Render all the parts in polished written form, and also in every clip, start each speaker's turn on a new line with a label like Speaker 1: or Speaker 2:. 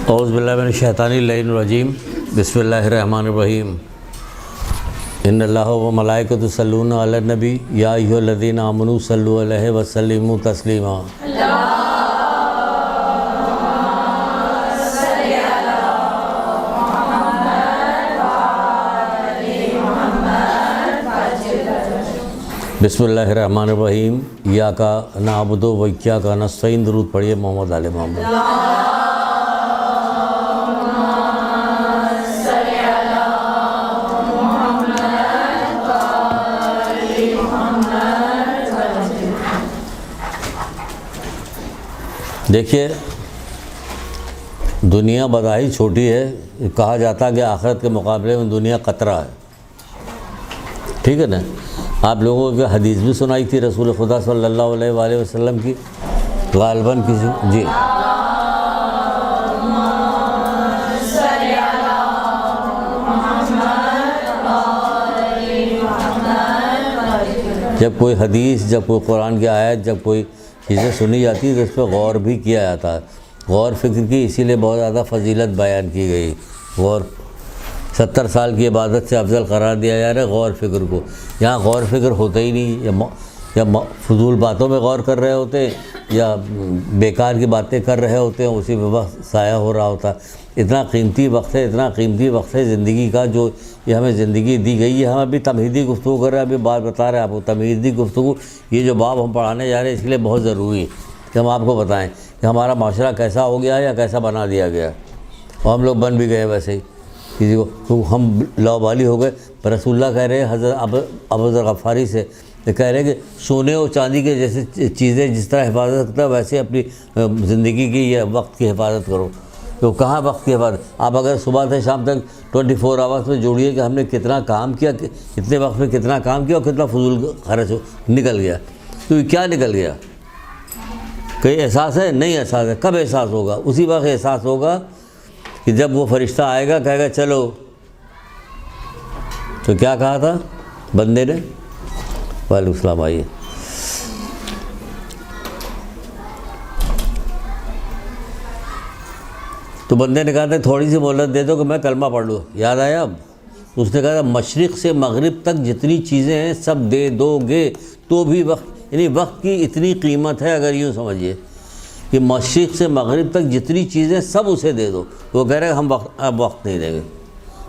Speaker 1: اعوذ باللہ من الشیطان اللعین الرجیم بسم اللہ الرحمن الرحیم ان اللہ و ملائکۃ یصلون علی النبی یا ایھا الذین آمنوا صلوا علیہ وسلموا تسلیما بسم اللہ الرحمن الرحیم ایاک نعبد و ایاک نستعین درود پڑھیے محمد آل محمد۔ دیکھیے دنیا بظاہر چھوٹی ہے، کہا جاتا ہے کہ آخرت کے مقابلے میں دنیا قطرہ ہے، ٹھیک ہے نا۔ آپ لوگوں کو حدیث بھی سنائی تھی رسول خدا صلی اللہ علیہ وآلہ وسلم کی، غالباً کسی جی جب کوئی حدیث، جب کوئی قرآن کی آیت، جب کوئی چیزیں سنی جاتی تو اس پہ غور بھی کیا جاتا ہے، غور فکر کی، اسی لیے بہت زیادہ فضیلت بیان کی گئی۔ غور 70 سال کی عبادت سے افضل قرار دیا جا رہا ہے غور فکر کو۔ یہاں غور فکر ہوتا ہی نہیں، یا فضول باتوں میں غور کر رہے ہوتے یا بیکار کی باتیں کر رہے ہوتے ہیں، اسی پہ وقت ضائع ہو رہا ہوتا ہے۔ اتنا قیمتی وقت ہے، اتنا قیمتی وقت ہے زندگی کا، جو یہ ہمیں زندگی دی گئی ہے۔ ہم ابھی تمہیدی گفتگو کر رہے ہیں، ابھی بات بتا رہے ہیں آپ کو تمہیدی گفتگو۔ یہ جو باب ہم پڑھانے جا رہے ہیں اس لیے بہت ضروری ہے کہ ہم آپ کو بتائیں کہ ہمارا معاشرہ کیسا ہو گیا ہے یا کیسا بنا دیا گیا ہے، اور ہم لوگ بن بھی گئے ویسے ہی، کسی کو تو ہم لاوالی ہو گئے۔ رسول اللہ کہہ رہے ہیں حضرت ابوذر غفاری سے، کہہ رہے ہیں کہ سونے اور چاندی کے جیسے چیزیں جس طرح حفاظت کرتا ہے ویسے اپنی زندگی کی یا وقت کی حفاظت کرو۔ تو کہاں وقت کی حفاظت؟ آپ اگر صبح سے شام تک 24 آورس میں جوڑیے کہ ہم نے کتنا کام کیا، کتنے وقت میں کتنا کام کیا اور کتنا فضول خرچ نکل گیا، تو یہ کیا نکل گیا؟ کوئی احساس ہے؟ نہیں احساس ہے۔ کب احساس ہوگا؟ اسی وقت احساس ہوگا کہ جب وہ فرشتہ آئے گا، کہے گا چلو۔ تو کیا کہا تھا بندے نے؟ وعلیکم السلام، آئیے۔ تو بندے نے کہا تھا تھوڑی سی مہلت دے دو کہ میں کلمہ پڑھ لوں، یاد آیا اب؟ اس نے کہا تھا مشرق سے مغرب تک جتنی چیزیں ہیں سب دے دو گے تو بھی وقت، یعنی وقت کی اتنی قیمت ہے، اگر یوں سمجھیے کہ مشرق سے مغرب تک جتنی چیزیں سب اسے دے دو، تو وہ کہہ رہے ہیں ہم اب وقت نہیں دیں گے۔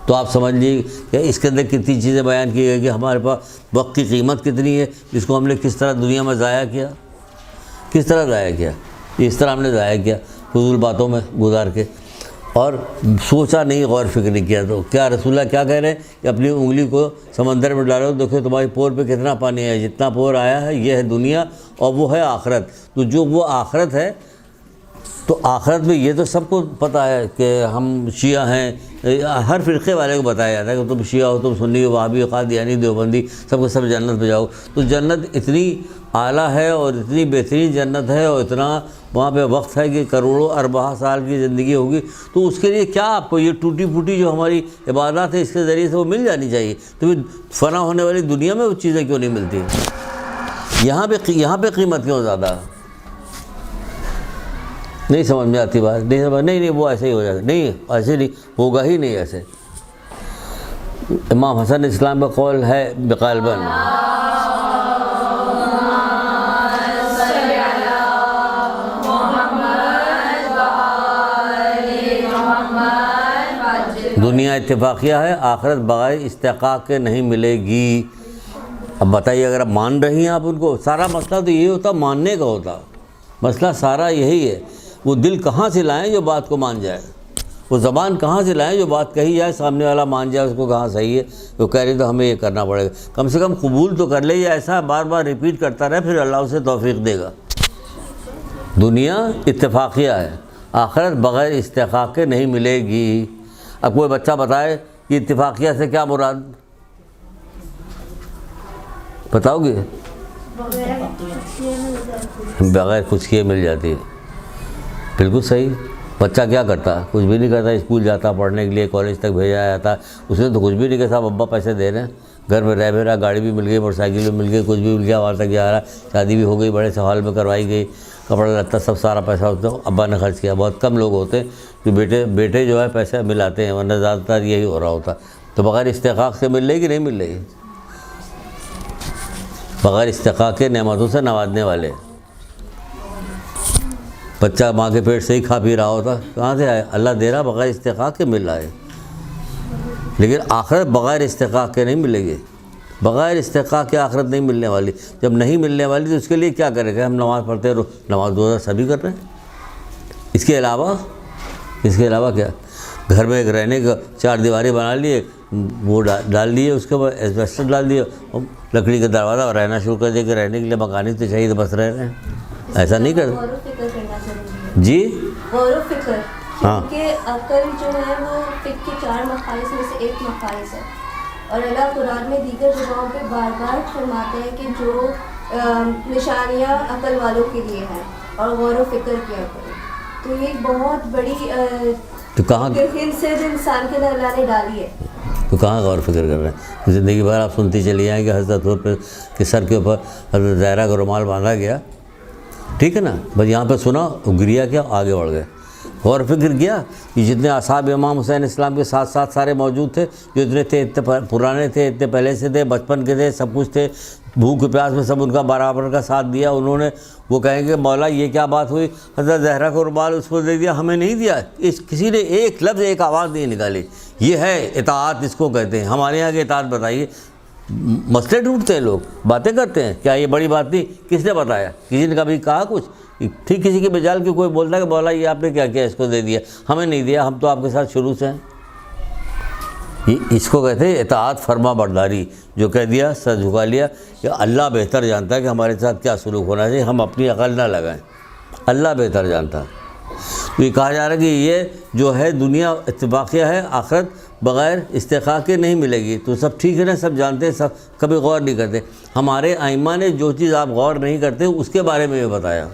Speaker 1: تو آپ سمجھ لیجیے کہ اس کے اندر کتنی چیزیں بیان کی گئی کہ ہمارے پاس وقت کی قیمت کتنی ہے، جس کو ہم نے کس طرح دنیا میں ضائع کیا، کس طرح ضائع کیا، اس طرح ہم نے ضائع کیا فضول باتوں میں گزار کے، اور سوچا نہیں، غور فکر نہیں کیا۔ تو کیا رسول اللہ کیا کہہ رہے ہیں کہ اپنی انگلی کو سمندر میں ڈالو، دیکھو تمہاری پور پہ کتنا پانی ہے، جتنا پور آیا ہے یہ ہے دنیا اور وہ ہے آخرت۔ تو جو وہ آخرت ہے، تو آخرت میں یہ تو سب کو پتہ ہے کہ ہم شیعہ ہیں، ہر فرقے والے کو بتایا جاتا ہے کہ تم شیعہ ہو، تم سنی ہو، وہابی، قادیانی، دیوبندی، سب کو سب جنت پہ جاؤ۔ تو جنت اتنی اعلیٰ ہے اور اتنی بہترین جنت ہے اور اتنا وہاں پہ وقت ہے کہ کروڑوں ارباں سال کی زندگی ہوگی، تو اس کے لیے کیا آپ کو یہ ٹوٹی پھوٹی جو ہماری عبادات ہے اس کے ذریعے سے وہ مل جانی چاہیے؟ تو پھر فنا ہونے والی دنیا میں وہ چیزیں کیوں نہیں ملتی؟ یہاں پہ قیمت کیوں زیادہ؟ نہیں سمجھ میں آتی بات؟ نہیں وہ ایسے ہی ہو جائے گا، نہیں ایسے نہیں ہوگا ہی نہیں ایسے۔ امام حسن اسلام کا قول ہے بقلباً، دنیا اتفاقیہ ہے، آخرت بغیر استحقاق کے نہیں ملے گی۔ اب بتائیے اگر آپ مان رہی ہیں، آپ ان کو، سارا مسئلہ تو یہی ہوتا، ماننے کا ہوتا، مسئلہ سارا یہی ہے۔ وہ دل کہاں سے لائیں جو بات کو مان جائے، وہ زبان کہاں سے لائیں جو بات کہی جائے سامنے والا مان جائے، اس کو کہاں صحیح ہے، وہ کہہ رہے تو ہمیں یہ کرنا پڑے گا، کم سے کم قبول تو کر لے، یا ایسا بار بار ریپیٹ کرتا رہے، پھر اللہ اسے توفیق دے گا۔ دنیا اتفاقیہ ہے، آخرت بغیر استحقاق کے نہیں ملے گی۔ اب کوئی بچہ بتائے کہ اتفاقیہ سے کیا مراد، بتاؤ گے؟ بغیر کچھ کیے مل جاتی ہے، بالکل صحیح۔ بچہ کیا کرتا؟ کچھ بھی نہیں کرتا، اسکول جاتا پڑھنے کے لیے، کالج تک بھیجا جاتا، اس نے تو کچھ بھی نہیں کہا، صاحب ابا پیسے دے رہے ہیں، گھر میں رہ بھی رہا، گاڑی بھی مل گئی، موٹر سائیکل بھی مل گئی، کچھ بھی مل گیا، وہاں تک جا رہا، شادی بھی ہو گئی، بڑے سے ہال میں کروائی گئی، کپڑا لتا سب سارا پیسہ ہوتا ہے ابا نے خرچ کیا. بہت کم لوگ ہوتے ہیں جو بیٹے جو ہے پیسہ ملاتے ہیں, ورنہ زیادہ تر یہی ہو رہا ہوتا. تو بغیر استحقاق سے مل رہی کہ نہیں مل رہی؟ بغیر استحقاق کے نعمتوں سے نوازنے والے. بچہ ماں کے پیٹ سے ہی کھا پی رہا ہوتا, کہاں سے آئے؟ اللہ دے رہا, بغیر استحقاق کے مل رہا ہے. لیکن آخرت بغیر استحقاق کے نہیں ملے گی. بغیر استحقاق کے آخرت نہیں ملنے والی. جب نہیں ملنے والی تو اس کے لیے کیا کریں گے؟ ہم نماز پڑھتے ہیں, نماز روزہ سبھی کر رہے ہیں. اس کے علاوہ کیا؟ گھر میں ایک رہنے کا 4 دیواری بنا لیے, وہ ڈال دیے, اس کے بعد ایسبیسٹر ڈال دیے, لکڑی کا دروازہ, اور رہنا شروع کر دیا کہ رہنے کے لیے مکانی تو چاہیے, تو بس رہ رہے ہیں. ایسا نہیں کرتے جی.
Speaker 2: غور و فکر,
Speaker 1: ہاں,
Speaker 2: کیونکہ عقل جو ہے وہ فکر کے 4 مخارج میں سے ایک مخارج ہے. اور اللہ قرآن میں دیگر جگہوں پہ بار بار فرماتے ہیں کہ جو نشانیاں عقل والوں کے لیے ہیں اور غور و فکر کیا کریں. تو یہ بہت بڑی
Speaker 1: تو کہاں
Speaker 2: صرف انسان کے اندر اللہ نے ڈالی ہے.
Speaker 1: تو کہاں غور فکر کر رہے ہیں؟ زندگی بھر آپ سنتی چلی آئیں کہ حضرت پہ کہ سر کے اوپر حضرت زہرا کا رومال باندھا گیا, ٹھیک ہے نا, بس یہاں پہ سنا, گریا کیا, آگے بڑھ گئے. غور فکر کیا کہ جتنے اصحاب امام حسین اسلام کے ساتھ سارے موجود تھے, جو اتنے تھے, اتنے پرانے تھے, اتنے پہلے سے تھے, بچپن کے تھے, سب کچھ تھے, بھوک پیاس میں سب ان کا برابر کا ساتھ دیا انہوں نے. وہ کہیں گے مولا یہ کیا بات ہوئی, حضرت زہرا کو رومال اس کو دے دیا, ہمیں نہیں دیا. کسی نے ایک لفظ, ایک آواز نہیں نکالی. یہ ہے اطاعت, اس کو کہتے ہیں. ہمارے یہاں کی اطاعت بتائیے, مسئلے ڈھونڈتے ہیں لوگ, باتیں کرتے ہیں, کیا یہ بڑی بات نہیں؟ کس نے بتایا؟ کسی نے کبھی کہا کچھ؟ ٹھیک, کسی کی بجال کے کوئی بولتا ہے کہ مولا یہ آپ نے کیا کیا, اس کو دے دیا, ہمیں نہیں دیا, ہم تو آپ کے ساتھ شروع سے ہیں. اس کو کہتے ہیں اطاعت, فرما برداری. جو کہہ دیا سر جھکا لیا, کہ اللہ بہتر جانتا ہے کہ ہمارے ساتھ کیا سلوک ہونا چاہیے, ہم اپنی عقل نہ لگائیں, اللہ بہتر جانتا ہے. تو یہ کہا جا رہا ہے کہ یہ جو ہے دنیا اتفاقیہ ہے, آخرت بغیر استحقاق کے نہیں ملے گی. تو سب ٹھیک ہے نا, سب جانتے ہیں, سب کبھی غور نہیں کرتے. ہمارے ائمہ نے جو چیز آپ غور نہیں کرتے اس کے بارے میں یہ بتایا,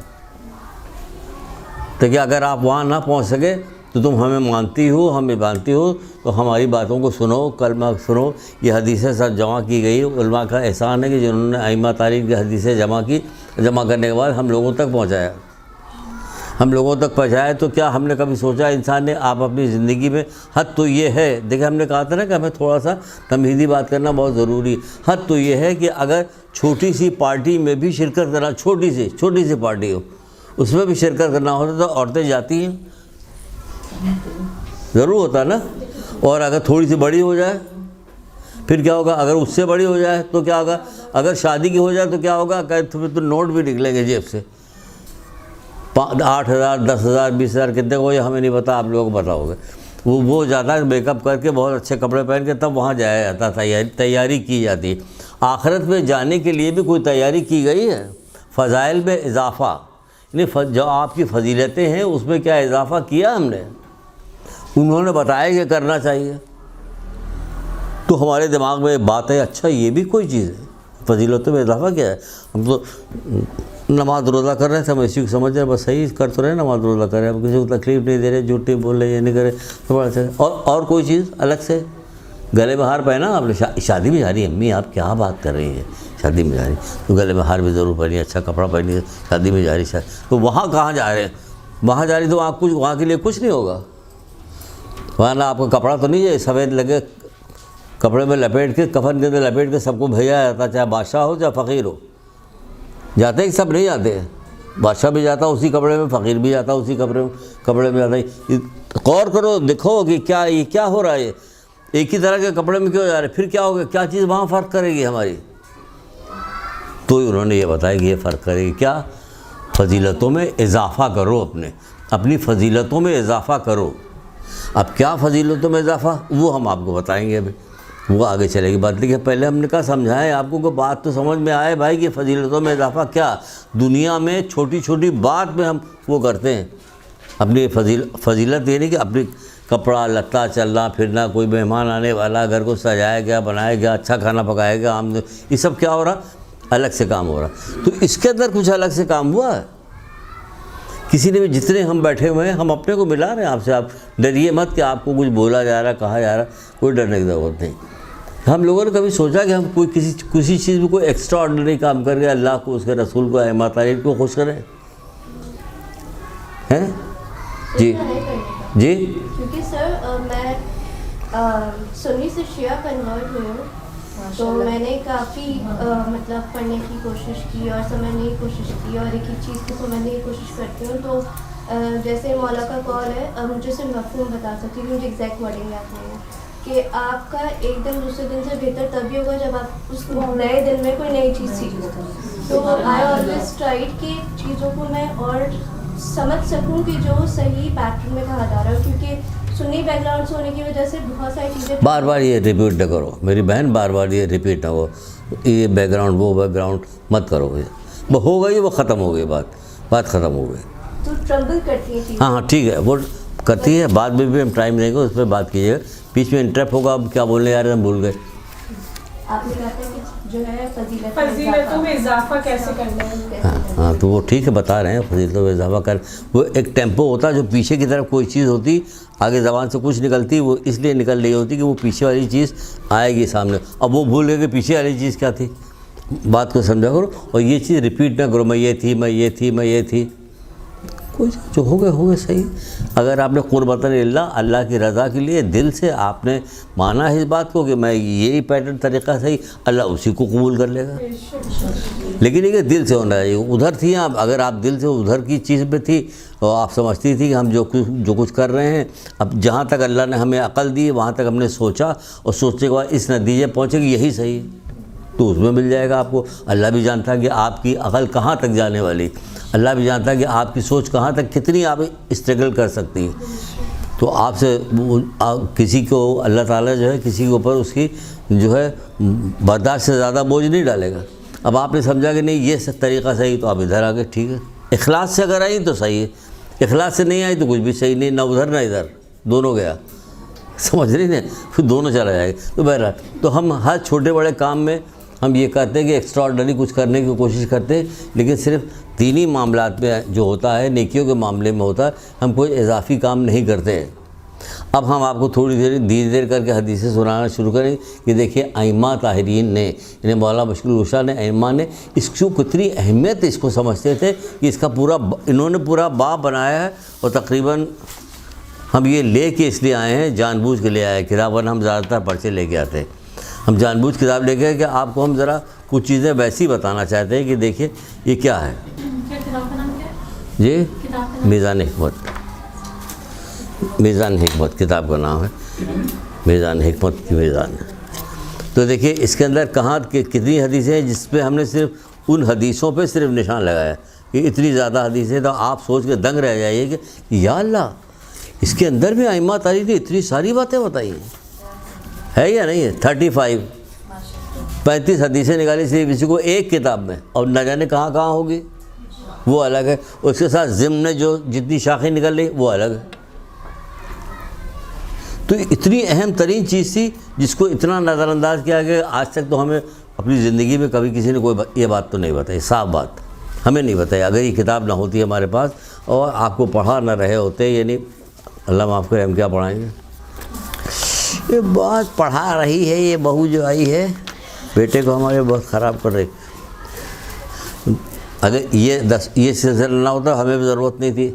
Speaker 1: تو کہ اگر آپ وہاں نہ پہنچ سکے تو تم ہمیں مانتی ہو, ہمیں مانتی ہو, تو ہماری باتوں کو سنو, کلمہ سنو. یہ حدیثیں سب جمع کی گئی. علماء کا احسان ہے کہ جنہوں نے ائمہ تاریخ کی حدیثیں جمع کرنے کے بعد ہم لوگوں تک پہنچایا. تو کیا ہم نے کبھی سوچا انسان نے, آپ اپنی زندگی میں, حد تو یہ ہے, دیکھیں ہم نے کہا تھا نا کہ ہمیں تھوڑا سا تمہیدی بات کرنا بہت ضروری. حد تو یہ ہے کہ اگر چھوٹی سی پارٹی میں بھی شرکت کرنا, چھوٹی سی پارٹی ہو, اس میں بھی شرکت کرنا ہوتا تو عورتیں جاتی ہیں, ضرور ہوتا نا. اور اگر تھوڑی سی بڑی ہو جائے پھر کیا ہوگا؟ اگر اس سے بڑی ہو جائے تو کیا ہوگا؟ اگر شادی کی ہو جائے تو کیا ہوگا؟ کہ تو نوٹ بھی نکلیں گے جیب سے, 8,000 10,000 20,000 کتنے کو, یہ ہمیں نہیں پتا, آپ لوگ بتاؤ گے. وہ جاتا ہے میک اپ کر کے, بہت اچھے کپڑے پہن کے, تب وہاں جایا جاتا, تیاری کی جاتی. آخرت میں جانے کے لیے بھی کوئی تیاری کی گئی ہے. فضائل میں اضافہ, یعنی جو آپ کی فضیلتیں ہیں اس میں کیا اضافہ کیا ہم نے, انہوں نے بتایا کہ کرنا چاہیے. تو ہمارے دماغ میں بات ہے, اچھا یہ بھی کوئی چیز ہے, فضیلتوں میں اضافہ کیا ہے. ہم تو نماز روزہ کر رہے تھے, ہم اسی کو سمجھ رہے ہیں, بس صحیح کر تو رہے, نماز روزہ کر رہے ہیں, ہم کسی کو تکلیف نہیں دے رہے, جھوٹ نہیں بول رہے, یہ نہیں کرے, تو بڑا اچھا. اور کوئی چیز الگ سے, گلے میں ہار پہنا آپ نے, شادی میں جا رہی, امی آپ کیا بات کر رہی ہیں, شادی میں جا رہی تو گلے میں ہار بھی ضرور پہنی, اچھا کپڑا پہنی, شادی میں جا رہی. تو وہاں کہاں جا رہے ہیں؟ وہاں جا رہی تو وہاں کے لیے کچھ نہیں ہوگا. وہاں نہ آپ کا کپڑا تو نہیں ہے سفید لگے, کپڑے میں لپیٹ کے, کفن کے اندر لپیٹ کے سب کو بھیجا جاتا, چاہے بادشاہ ہو چاہے فقیر ہو. جاتے ہیں کہ سب نہیں جاتے ہیں؟ بادشاہ بھی جاتا اسی کپڑے میں, فقیر بھی جاتا اسی کپڑے میں جاتا ہے. غور کرو, دیکھو کہ یہ کیا ہو رہا ہے, ایک ہی طرح کے کپڑے میں کیوں جا رہے, پھر کیا ہوگا, کیا چیز وہاں فرق کرے گی ہماری. تو انہوں نے یہ بتایا کہ یہ فرق کرے گی کیا, فضیلتوں میں اضافہ کرو, اپنی فضیلتوں میں اضافہ کرو. اب کیا فضیلتوں میں اضافہ, وہ ہم آپ کو بتائیں گے, ابھی وہ آگے چلے گی بات. لیکن پہلے ہم نے کہا سمجھائیں آپ کو کہ بات تو سمجھ میں آئے بھائی, کہ فضیلتوں میں اضافہ کیا. دنیا میں چھوٹی چھوٹی بات میں ہم وہ کرتے ہیں اپنی فضیلت, یہ نہیں کہ اپنی کپڑا لتا, چلنا پھرنا, کوئی مہمان آنے والا, گھر کو سجایا گیا, بنایا گیا, اچھا کھانا پکایا گیا, یہ سب کیا ہو رہا, الگ سے کام ہو رہا. تو اس کے اندر کچھ الگ سے کام ہوا ہے. کسی نے بھی, جتنے ہم بیٹھے ہوئے ہیں, ہم اپنے کو ملا رہے ہیں آپ سے. آپ ڈریے مت کہ آپ کو کچھ بولا جا رہا, کہا جا رہا, کوئی ڈرنے کی ضرورت نہیں. ہم لوگوں نے کبھی سوچا کہ ہم کسی چیز میں کوئی ایکسٹرا آرڈنری کام کر کے اللہ کو, اس کے رسول کو, ائمہ تاریخ کو خوش کریں؟ ہیں جی
Speaker 2: نہیں کرنے کا،
Speaker 1: جی
Speaker 2: کیونکہ سر میں سنی سے شیعہ کنورٹ ہوئی ہوں، تو میں نے کافی مطلب پڑھنے کی کوشش کی اور سمجھنے کی کوشش کی، اور ایک ایک چیز کو سمجھنے کی کوشش کرتی ہوں. تو جیسے مولا کا قول ہے، مجھے صرف مفہوم بتا سکتی ہوں، مجھے ایگزیکٹ ورڈنگ یاد نہیں ہے، کہ آپ کا ایک دن دوسرے دن سے بہتر تبھی ہوگا جب آپ اس نئے دن میں کوئی نئی چیز سیکھو. تو آئی آلویز ٹرائیڈ کہ چیزوں کو میں اور سمجھ سکوں کہ جو صحیح پیٹرن میں کہا جا رہا ہے، کیونکہ سنی بیک گراؤنڈ سے ہونے کی وجہ سے بہت ساری چیزیں
Speaker 1: بار بار یہ ریپیٹ نہ کرو میری بہن، بار بار یہ ریپیٹ نہ ہو، یہ بیک گراؤنڈ وہ بیک گراؤنڈ مت کرو. وہ ہو گئی، وہ ختم ہو گئی، بات ختم ہو گئی.
Speaker 2: تو ٹرمبل کرتی ہیں چیزیں.
Speaker 1: ہاں ٹھیک ہے، وہ کرتی ہے. بعد میں بھی ہم ٹائم دیں گے، اس پہ بات کیجیے گا. بیچ میں انٹرپٹ ہوگا. اب کیا بولنے یار، ہم بھول گئے.
Speaker 2: آپ نے کہا تھا کہ جو ہے
Speaker 3: فضیلتوں میں اضافہ کیسے کرنا ہے.
Speaker 1: ہاں تو وہ ٹھیک ہے، بتا رہے ہیں فضیلتوں میں اضافہ کر. وہ ایک ٹیمپو ہوتا ہے جو پیچھے کی طرف کوئی چیز ہوتی، آگے زبان سے کچھ نکلتی، وہ اس لیے نکل رہی ہوتی کہ وہ پیچھے والی چیز آئے گی سامنے. اب وہ بھول گئے کہ پیچھے والی چیز کیا تھی. بات کو سمجھا کرو اور یہ چیز ریپیٹ نہ کرو، میں یہ تھی، میں یہ تھی، میں یہ تھی. کوئی جو ہو گئے صحیح. اگر آپ نے قربتاً اللہ کی رضا کے لیے دل سے آپ نے مانا ہے اس بات کو کہ میں یہی پیٹرن طریقہ صحیح، اللہ اسی کو قبول کر لے گا. لیکن یہ کہ دل سے ہونا چاہیے. ادھر تھی آپ، اگر آپ دل سے ادھر کی چیز پہ تھی اور آپ سمجھتی تھی کہ ہم جو کچھ کر رہے ہیں، اب جہاں تک اللہ نے ہمیں عقل دی وہاں تک ہم نے سوچا اور سوچنے کے بعد اس نتیجے پہنچے کہ یہی صحیح ہے، تو اس میں مل جائے گا آپ کو. اللہ بھی جانتا ہے کہ آپ کی عقل کہاں تک جانے والی، اللہ بھی جانتا ہے کہ آپ کی سوچ کہاں تک، کتنی آپ اسٹرگل کر سکتی ہیں. تو آپ سے کسی کو اللہ تعالیٰ جو ہے کسی کے اوپر اس کی جو ہے برداشت سے زیادہ بوجھ نہیں ڈالے گا. اب آپ نے سمجھا کہ نہیں یہ طریقہ صحیح، تو آپ ادھر آ گئے، ٹھیک ہے. اخلاص سے اگر آئی تو صحیح ہے، اخلاص سے نہیں آئی تو کچھ بھی صحیح نہیں، نہ ادھر نہ ادھر، دونوں گیا. سمجھ رہی نا، پھر دونوں چلا جائے گا. تو بہرحال تو ہم ہر چھوٹے بڑے کام میں ہم یہ کرتے ہیں کہ ایکسٹرا آرڈنری کچھ کرنے کی کوشش کرتے ہیں، لیکن صرف دینی معاملات میں جو ہوتا ہے، نیکیوں کے معاملے میں ہوتا ہے، ہم کوئی اضافی کام نہیں کرتے ہیں. اب ہم آپ کو تھوڑی دیر کر کے حدیثیں سنانا شروع کریں کہ دیکھیے ائمہ طاہرین نے، یعنی مولانا مشکل کشا نے، ائمہ نے اس کو کتنی اہمیت اس کو سمجھتے تھے کہ اس کا انہوں نے پورا باب بنایا ہے. اور تقریباً ہم یہ لے کے اس لیے آئے ہیں، جان بوجھ کے لے آئے ہیں کتاب، ورنہ ہم زیادہ تر پرچے لے کے آتے ہیں. ہم جان بوجھ کتاب لے کے آئے کہ آپ کو ہم ذرا کچھ چیزیں ویسی بتانا چاہتے ہیں کہ دیکھیے یہ کیا ہے.
Speaker 3: کتاب کا نام کیا ہے؟
Speaker 1: جی
Speaker 3: کتاب کا
Speaker 1: میزان حکمت، میزان حکمت کتاب کا نام ہے، میزان حکمت کی میزان ہے. تو دیکھیے اس کے اندر کہاں کتنی حدیثیں ہیں جس پہ ہم نے صرف ان حدیثوں پہ صرف نشان لگایا کہ اتنی زیادہ حدیثیں. تو آپ سوچ کے دنگ رہ جائیے کہ یا اللہ، اس کے اندر بھی ائمہ طاہرین نے اتنی ساری باتیں بتائی ہیں، ہے یا نہیں ہے؟ 35 حدیثیں نکالی صرف اسی کو ایک کتاب میں، اور نہ جانے کہاں کہاں ہوگی، وہ الگ ہے. اس کے ساتھ ضمن میں جو جتنی شاخیں نکل رہی وہ الگ ہے. تو اتنی اہم ترین چیز تھی جس کو اتنا نظر انداز کیا کہ آج تک تو ہمیں اپنی زندگی میں کبھی کسی نے کوئی یہ بات تو نہیں بتائی، صاف بات ہمیں نہیں بتائی. اگر یہ کتاب نہ ہوتی ہمارے پاس اور آپ کو پڑھا نہ رہے ہوتے، یعنی اللہ معاف کرے ہم کیا پڑھائیں گے. یہ بات پڑھا رہی ہے یہ بہو جو آئی ہے، بیٹے کو ہمارے بہت خراب کر رہی. اگر یہ سلسلہ نہ ہوتا ہمیں بھی ضرورت نہیں تھی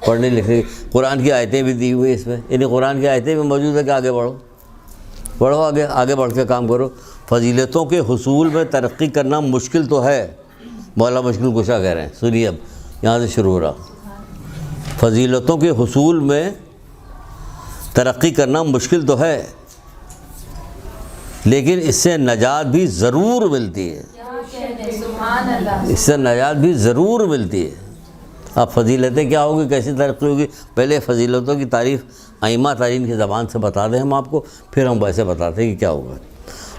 Speaker 1: پڑھنے لکھنے کی. قرآن کی آیتیں بھی دی ہوئی اس میں، یعنی قرآن کی آیتیں بھی موجود ہے کہ آگے بڑھو آگے بڑھ کے کام کرو. فضیلتوں کے حصول میں ترقی کرنا مشکل تو ہے، مولانا مشکل کشا کہہ رہے ہیں. سنیے اب یہاں سے شروع ہو رہا. فضیلتوں کے حصول میں ترقی کرنا مشکل تو ہے، لیکن اس سے نجات بھی ضرور ملتی ہے. اس سے نجات بھی ضرور ملتی ہے. اب فضیلتیں کیا ہوگی، کیسی ترقی ہوگی، پہلے فضیلتوں کی تعریف ائمہ طاہرین کی زبان سے بتا دیں ہم آپ کو، پھر ہم ویسے بتاتے ہیں کہ کیا ہوگا.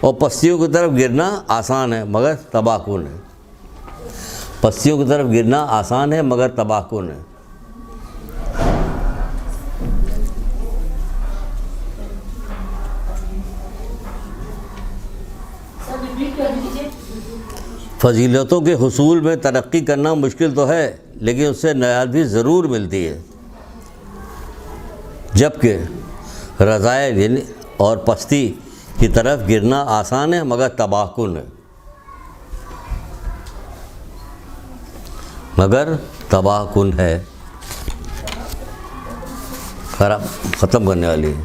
Speaker 1: اور پستیوں کی طرف گرنا آسان ہے مگر تباہ کن ہے. پستیوں کی طرف گرنا آسان ہے مگر تباہ کن ہے. فضیلتوں کے حصول میں ترقی کرنا مشکل تو ہے، لیکن اس سے نجات بھی ضرور ملتی ہے. جبکہ رذائل اور پستی کی طرف گرنا آسان ہے مگر تباہ کن ہے. مگر تباہ کن ہے. خراب ختم کرنے والی ہے.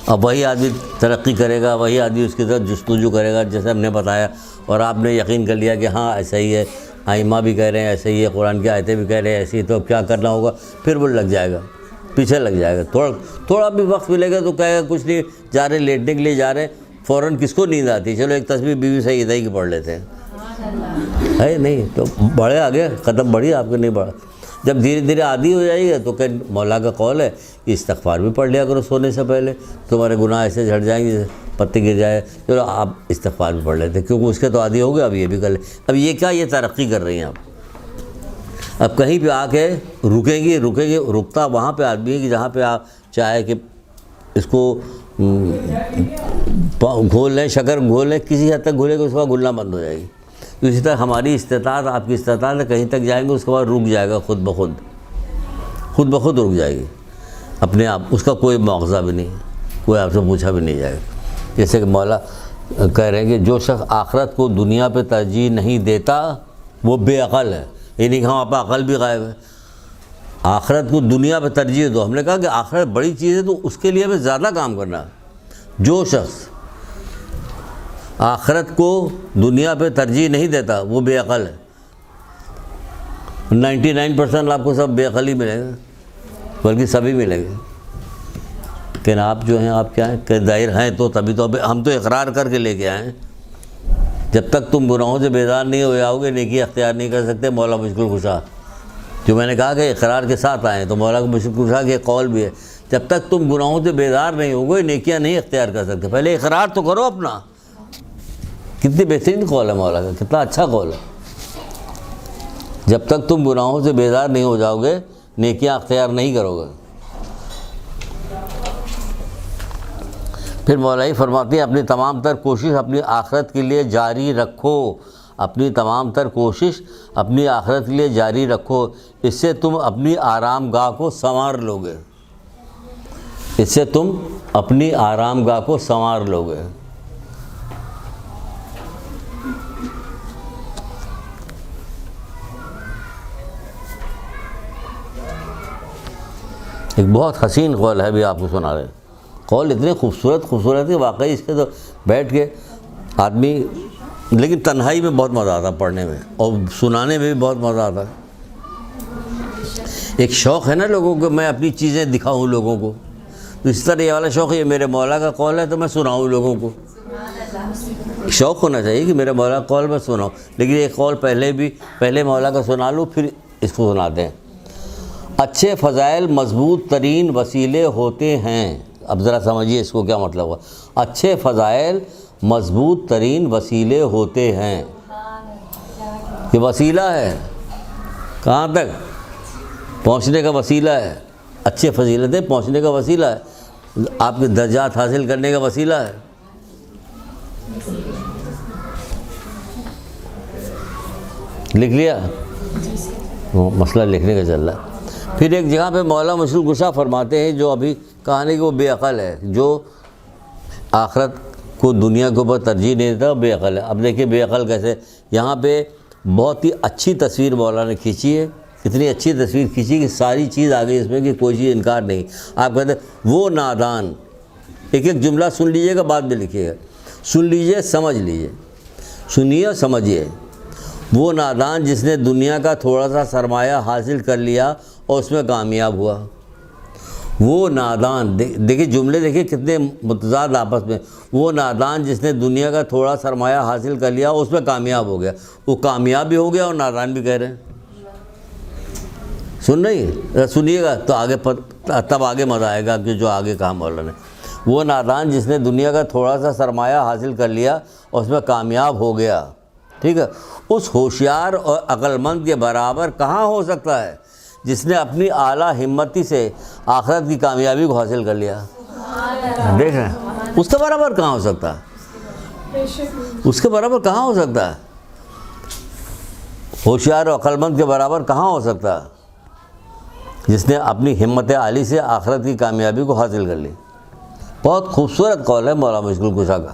Speaker 1: اب وہی آدمی ترقی کرے گا, وہی آدمی اس کی طرف جستجو کرے گا جیسے ہم نے بتایا, اور آپ نے یقین کر لیا کہ ہاں ایسا ہی ہے, ائمہ بھی کہہ رہے ہیں ایسا ہی ہے, قرآن کی آیتیں بھی کہہ رہے ہیں ایسی, تو اب کیا کرنا ہوگا, پھر وہ لگ جائے گا, پیچھے لگ جائے گا. تھوڑا بھی وقت ملے گا تو کہے گا کچھ نہیں, جا رہے لیٹنے کے لیے جا رہے ہیں, فوراً کس کو نیند آتی ہے, چلو ایک تسبیح بیوی سیدہ کی پڑھ لیتے ہیں, ہے نہیں تو بڑھے آگے قدم بڑھی, آپ کے نہیں بڑھا. جب دھیرے دھیرے عادی ہو جائے گا تو کہ مولا کا قول ہے کہ استغفار بھی پڑھ لیا کرو سونے سے پہلے, تمہارے گناہ ایسے جھڑ جائیں گے جیسے پتے گر جائے. چلو آپ استغفار بھی پڑھ لیتے کیونکہ اس کے تو عادی ہو گئے, اب یہ بھی کر لیں. اب یہ کیا, یہ ترقی کر رہی ہیں آپ. اب کہیں پہ آ کے رکیں گی, رکتا وہاں پہ آدمی ہے کہ جہاں پہ آپ چاہے کہ اس کو گھول لیں, شکر گھول لیں, کسی حد تک گھولے گا اس کے بعد گلنا بند ہو جائے گی. اسی طرح ہماری استطاعت, آپ کی استطاعت ہے, کہیں تک جائیں گے اس کے بعد رک جائے گا, خود بخود رک جائے گی اپنے آپ, اس کا کوئی مواخذہ بھی نہیں, کوئی آپ سے پوچھا بھی نہیں جائے گا. جیسے کہ مولا کہہ رہے ہیں کہ جو شخص آخرت کو دنیا پہ ترجیح نہیں دیتا وہ بے عقل ہے. یعنی کہ ہم عقل بھی غائب ہے. آخرت کو دنیا پہ ترجیح دو, ہم نے کہا کہ آخرت بڑی چیز ہے تو اس کے لیے ہمیں زیادہ کام کرنا ہے. جو شخص آخرت کو دنیا پہ ترجیح نہیں دیتا وہ بے عقل ہے. 99% آپ کو سب بے عقل ہی ملے گا, بلکہ سبھی ملے گا. لیکن آپ جو ہیں, آپ کیا ہیں کہ ظاہر ہیں تو تبھی تو ہم تو اقرار کر کے لے کے آئے ہیں. جب تک تم گناہوں سے بیدار نہیں ہو جاؤ گے نیکی اختیار نہیں کر سکتے. مولا مشکل کشا, جو میں نے کہا کہ اقرار کے ساتھ آئے ہیں, تو مولا کو مشکل کشا کے قول بھی ہے, جب تک تم گناہوں سے بیدار نہیں ہوگے نیکیاں نہیں اختیار کر سکتے. پہلے اقرار تو کرو اپنا. کتنی بہترین قول ہے مولا کا, کتنا اچھا قول ہے. جب تک تم گناہوں سے بیدار نہیں ہو جاؤ گے نیکیاں اختیار نہیں کرو گے. پھر مولا فرماتے ہیں اپنی تمام تر کوشش اپنی آخرت کے لیے جاری رکھو. اپنی تمام تر کوشش اپنی آخرت کے لیے جاری رکھو, اس سے تم اپنی آرام گاہ کو سنوار لو گے. اس سے تم اپنی آرام گاہ کو سنوار لو گے. ایک بہت حسین قول ہے, بھی آپ کو سنا رہے ہیں. قول اتنے خوبصورت ہے واقعی, اس کے تو بیٹھ کے آدمی, لیکن تنہائی میں بہت مزہ آتا پڑھنے میں, اور سنانے میں بھی بہت مزہ آتا ہے. ایک شوق ہے نا لوگوں کو, میں اپنی چیزیں دکھاؤں لوگوں کو, تو اس طرح یہ والا شوق ہے. یہ میرے مولا کا قول ہے تو میں سناؤں لوگوں کو. شوق ہونا چاہیے کہ میرے مولا کا قول میں سناؤں, لیکن ایک قول پہلے مولا کا سنا لوں پھر اس کو سناتے ہیں. اچھے فضائل مضبوط ترین وسیلے ہوتے ہیں. اب ذرا سمجھیے اس کو کیا مطلب ہوا. اچھے فضائل مضبوط ترین وسیلے ہوتے ہیں. یہ وسیلہ ہے, کہاں تک پہنچنے کا وسیلہ ہے. اچھے فضیلتیں پہنچنے کا وسیلہ ہے, آپ کے درجات حاصل کرنے کا وسیلہ ہے. لکھ لیا, وہ مسئلہ لکھنے کا چل رہا ہے. پھر ایک جگہ پہ مولا مشکل کشا فرماتے ہیں, جو ابھی کہانی کہ وہ بے عقل ہے, جو آخرت کو دنیا کے اوپر ترجیح نہیں دیتا, بے عقل ہے. اب دیکھیں بے عقل کیسے. یہاں پہ بہت ہی اچھی تصویر مولا نے کھینچی ہے, اتنی اچھی تصویر کھینچی کہ ساری چیز آ گئی اس میں, کہ کوئی چیز انکار نہیں. آپ کہتے ہیں وہ نادان, ایک جملہ سن لیجئے گا, بعد میں لکھیے گا, سن لیجئے سمجھ لیجئے, سنیے سمجھیے. وہ نادان جس نے دنیا کا تھوڑا سا سرمایہ حاصل کر لیا اور اس میں کامیاب ہوا. وہ نادان, دیکھیے جملے دیکھیے کتنے متضاد آپس میں. وہ نادان جس نے دنیا کا تھوڑا سرمایہ حاصل کر لیا اور اس میں کامیاب ہو گیا. وہ کامیاب بھی ہو گیا اور نادان بھی کہہ رہے ہیں. سن رہی سنیے گا تو آگے تب آگے مزہ آئے گا کہ جو آگے کہا مولا نے. وہ نادان جس نے دنیا کا تھوڑا سا سرمایہ حاصل کر لیا اور اس میں کامیاب ہو گیا, ٹھیک ہے, اس ہوشیار اور عقل مند کے برابر کہاں ہو سکتا ہے جس نے اپنی اعلیٰ ہمتی سے آخرت کی کامیابی کو حاصل کر لیا. دیکھ رہے ہیں, اس کے برابر کہاں ہو سکتا ہے, اس کے برابر کہاں ہو سکتا ہے, ہوشیار اور عقل مند کے برابر کہاں ہو سکتا ہے جس نے اپنی ہمت عالی سے آخرت کی کامیابی کو حاصل کر لی. بہت خوبصورت قول ہے مولا مشکل کشا کا.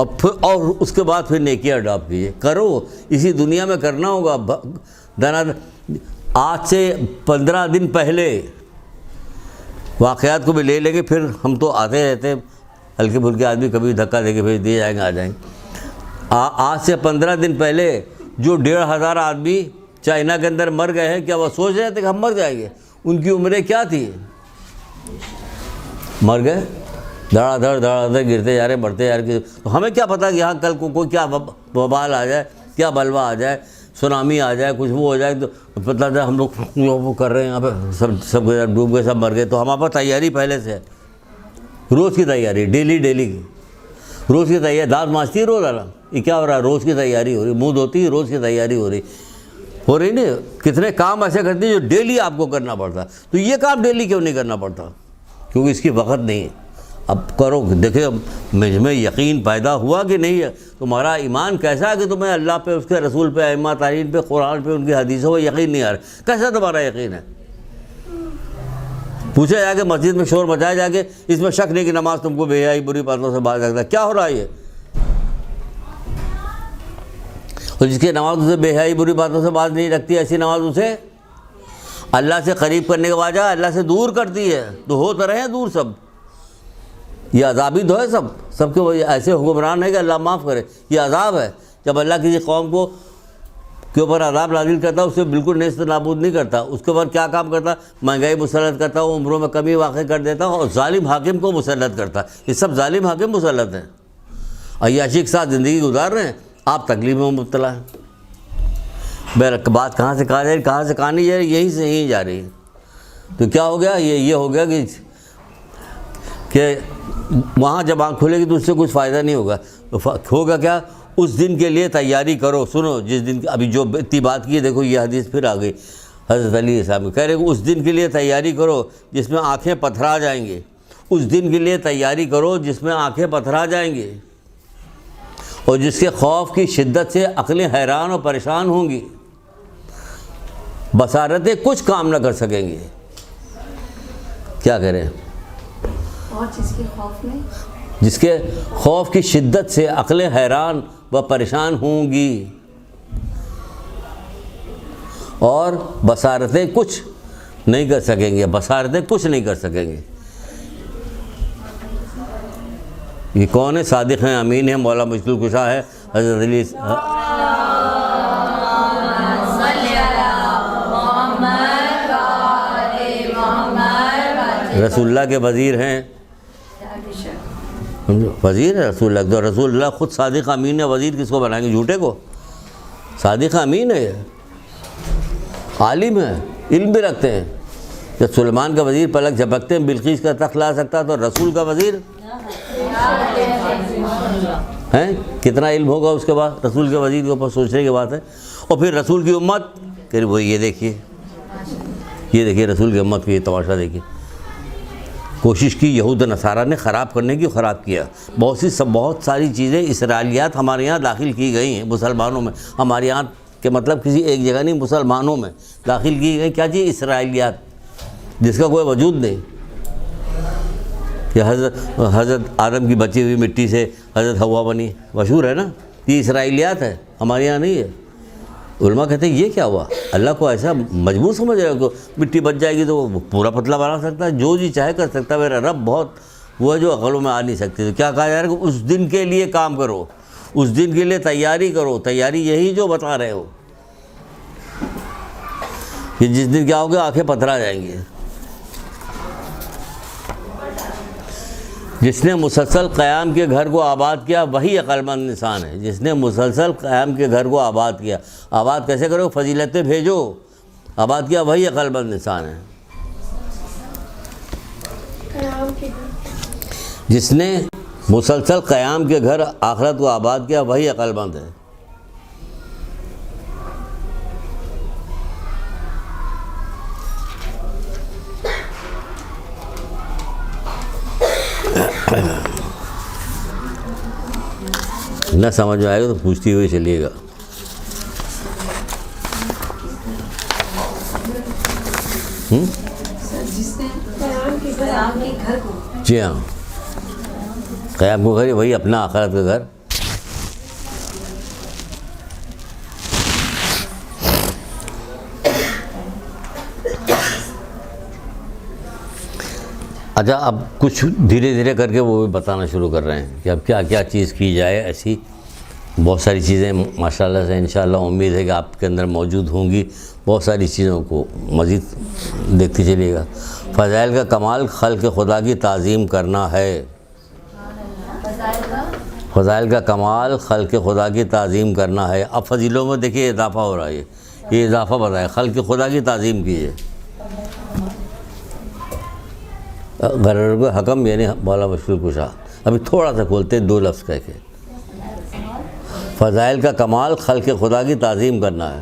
Speaker 1: اور اس کے بعد پھر نیکیاں اڈاپٹ کیجیے. کرو, اسی دنیا میں کرنا ہوگا. آج سے 15 دن پہلے واقعات کو بھی لے لیں گے. پھر ہم تو آتے رہتے ہیں, ہلکے پھلکے آدمی کبھی دھکا دے کے بھیج دیے جائیں گے, آ جائیں گے. آج سے 15 دن پہلے جو 1,500 آدمی چائنا کے اندر مر گئے ہیں, کیا وہ سوچ رہے تھے کہ ہم مر جائیں گے؟ ان کی عمریں کیا تھی؟ مر گئے, دھڑا دھڑ گرتے جا رہے, مرتے جا رہے. تو ہمیں کیا پتہ کہ یہاں کل کو کوئی کیا وبال آ جائے, کیا بلوا آ جائے, سونامی آ جائے, کچھ وہ ہو جائے. تو پتہ چلا ہم لوگ وہ کر رہے ہیں یہاں پہ, سب ڈوب گئے, سب مر گئے. تو ہمارے پاس تیاری پہلے سے ہے, روز کی تیاری, ڈیلی کی روز کی تیاری. دانت مانجتی ہے روز والا, یہ کیا ہو رہا ہے؟ روز کی تیاری ہو رہی. منہ دھوتی ہے, روز کی تیاری ہو رہی نہیں. کتنے کام ایسے کرتے ہیں جو ڈیلی آپ کو کرنا پڑتا. تو یہ کام ڈیلی کیوں نہیں کرنا پڑتا؟ کیونکہ اس کی وقت نہیں ہے. اب کرو. دیکھیں مجھ میں یقین پیدا ہوا کہ نہیں ہے. تمہارا ایمان کیسا ہے کہ تمہیں اللہ پہ, اس کے رسول پہ, ائمہ تارین پہ, قرآن پہ, ان کی حدیثوں پہ یقین نہیں آ رہا؟ کیسا تمہارا یقین ہے؟ پوچھا جا کے مسجد میں شور مچایا جا کے, اس میں شک نہیں کہ نماز تم کو بے حیائی بری باتوں سے باز رکھتا ہے. کیا ہو رہا ہے یہ؟ اور جس کی نماز اسے بے حیائی بری باتوں سے باز نہیں رکھتی, ایسی نماز اسے اللہ سے قریب کرنے کے بجائے اللہ سے دور کرتی ہے. تو ہو تو رہے ہیں دور سب, یہ عذاب ہی تو ہے. سب کے ایسے حکمران ہے کہ اللہ معاف کرے. یہ عذاب ہے. جب اللہ کسی قوم کے اوپر عذاب نازل کرتا ہے, اسے بالکل نیست نابود نہیں کرتا. اس کے اوپر کیا کام کرتا؟ مہنگائی مسلط کرتا, وہ عمروں میں کمی واقع کر دیتا, اور ظالم حاکم کو مسلط کرتا. یہ سب ظالم حاکم مسلط ہیں, عیاشی کے ساتھ زندگی گزار رہے ہیں. آپ تکلیف میں مبتلا ہیں. بات کہاں سے کہا جائے, کہاں سے کہا نہیں جائے, یہیں سے یہیں جا رہی ہے. تو کیا ہو گیا؟ یہ ہو گیا کہ وہاں جب آنکھ کھلے گی تو اس سے کچھ فائدہ نہیں ہوگا. ہوگا کیا؟ اس دن کے لیے تیاری کرو. سنو, جس دن ابھی جو اتنی بات کی ہے, دیکھو یہ حدیث پھر آ گئی. حضرت علی صاحب کہہ رہے کہ اس دن کے لیے تیاری کرو جس میں آنکھیں پتھرا جائیں گے. اس دن کے لیے تیاری کرو جس میں آنکھیں پتھرا جائیں گے, اور جس کے خوف کی شدت سے عقلیں حیران اور پریشان ہوں گی. بصارتیں کچھ کام نہ کر سکیں گے. کیا کہہ رہے ہیں؟
Speaker 2: اور جس کے
Speaker 1: خوف کی شدت سے عقلیں حیران و پریشان ہوں گی, اور بصارتیں کچھ نہیں کر سکیں گے. بصارتیں کچھ نہیں کر سکیں گے. یہ کون ہے؟ صادق ہیں, امین ہے, مولا مشکل کشا ہے, حضرت علی رسول اللہ کے وزیر ہیں. وزیر ہے رسول اللہ. تو رسول اللہ خود صادق امین ہے, وزیر کس کو بنائیں گے؟ جھوٹے کو. صادق امین ہے, عالم ہے, علم بھی رکھتے ہیں. جب سلیمان کا وزیر پلک جھپکتے ہیں بلقیس کا تخت لا سکتا, تو رسول کا وزیر ہیں, کتنا علم ہوگا اس کے بعد رسول کے وزیر کے اوپر. سوچنے کی بات ہے. اور پھر رسول کی امت کہ وہ یہ دیکھیے رسول کی امت کی یہ تماشا دیکھیے. کوشش کی یہود نصارہ نے خراب کرنے کی, خراب کیا. بہت ساری چیزیں اسرائیلیات ہمارے یہاں داخل کی گئی ہیں مسلمانوں میں. ہمارے یہاں کے مطلب کسی ایک جگہ نہیں, مسلمانوں میں داخل کی گئی. کیا چیز؟ اسرائیلیات, جس کا کوئی وجود نہیں. کہ حضرت آدم کی بچی ہوئی مٹی سے حضرت حوا بنی, مشہور ہے نا. یہ اسرائیلیات ہے, ہمارے یہاں نہیں ہے. علماء کہتے ہیں یہ کیا ہوا؟ اللہ کو ایسا مجبور سمجھ رہے ہو کہ مٹی بچ جائے گی تو وہ پورا پتلا بنا سکتا ہے, جو جی چاہے کر سکتا ہے. میرا رب بہت وہ ہے جو عقلوں میں آ نہیں سکتی. تو کیا کہا جا رہا ہے کہ اس دن کے لیے کام کرو, اس دن کے لیے تیاری کرو. تیاری یہی جو بتا رہے ہو کہ جس دن کیا ہوگا, آنکھیں پتھرا جائیں گی. جس نے مسلسل قیام کے گھر کو آباد کیا وہی عقل مند انسان ہے. جس نے مسلسل قیام کے گھر کو آباد کیا. آباد کیسے کرو؟ فضیلتیں بھیجو. آباد کیا وہی عقل مند انسان ہے. جس نے مسلسل قیام کے گھر آخرت کو آباد کیا وہی عقل مند ہے. نہ سمجھ میں آئے گا تو پوچھتی ہوئی چلیے گا. جی ہاں, قیام کو گھر وہی اپنا آخرت کا گھر. اچھا اب کچھ دھیرے دھیرے کر کے وہ بھی بتانا شروع کر رہے ہیں کہ اب کیا کیا چیز کی جائے. ایسی بہت ساری چیزیں ماشاءاللہ سے انشاءاللہ امید ہے کہ آپ کے اندر موجود ہوں گی. بہت ساری چیزوں کو مزید دیکھتے چلیے گا. فضائل کا کمال خلق خدا کی تعظیم کرنا ہے. فضائل کا کمال خلق خدا کی تعظیم کرنا ہے. اب فضیلوں میں دیکھیے اضافہ ہو رہا ہے. یہ اضافہ بتایا خلق خدا کی تعظیم کیجیے. غرر کو حکم یعنی مولا مشکل کشا. ابھی تھوڑا سا کھولتے 2 لفظ کہہ کے. فضائل کا کمال خلق خدا کی تعظیم کرنا ہے.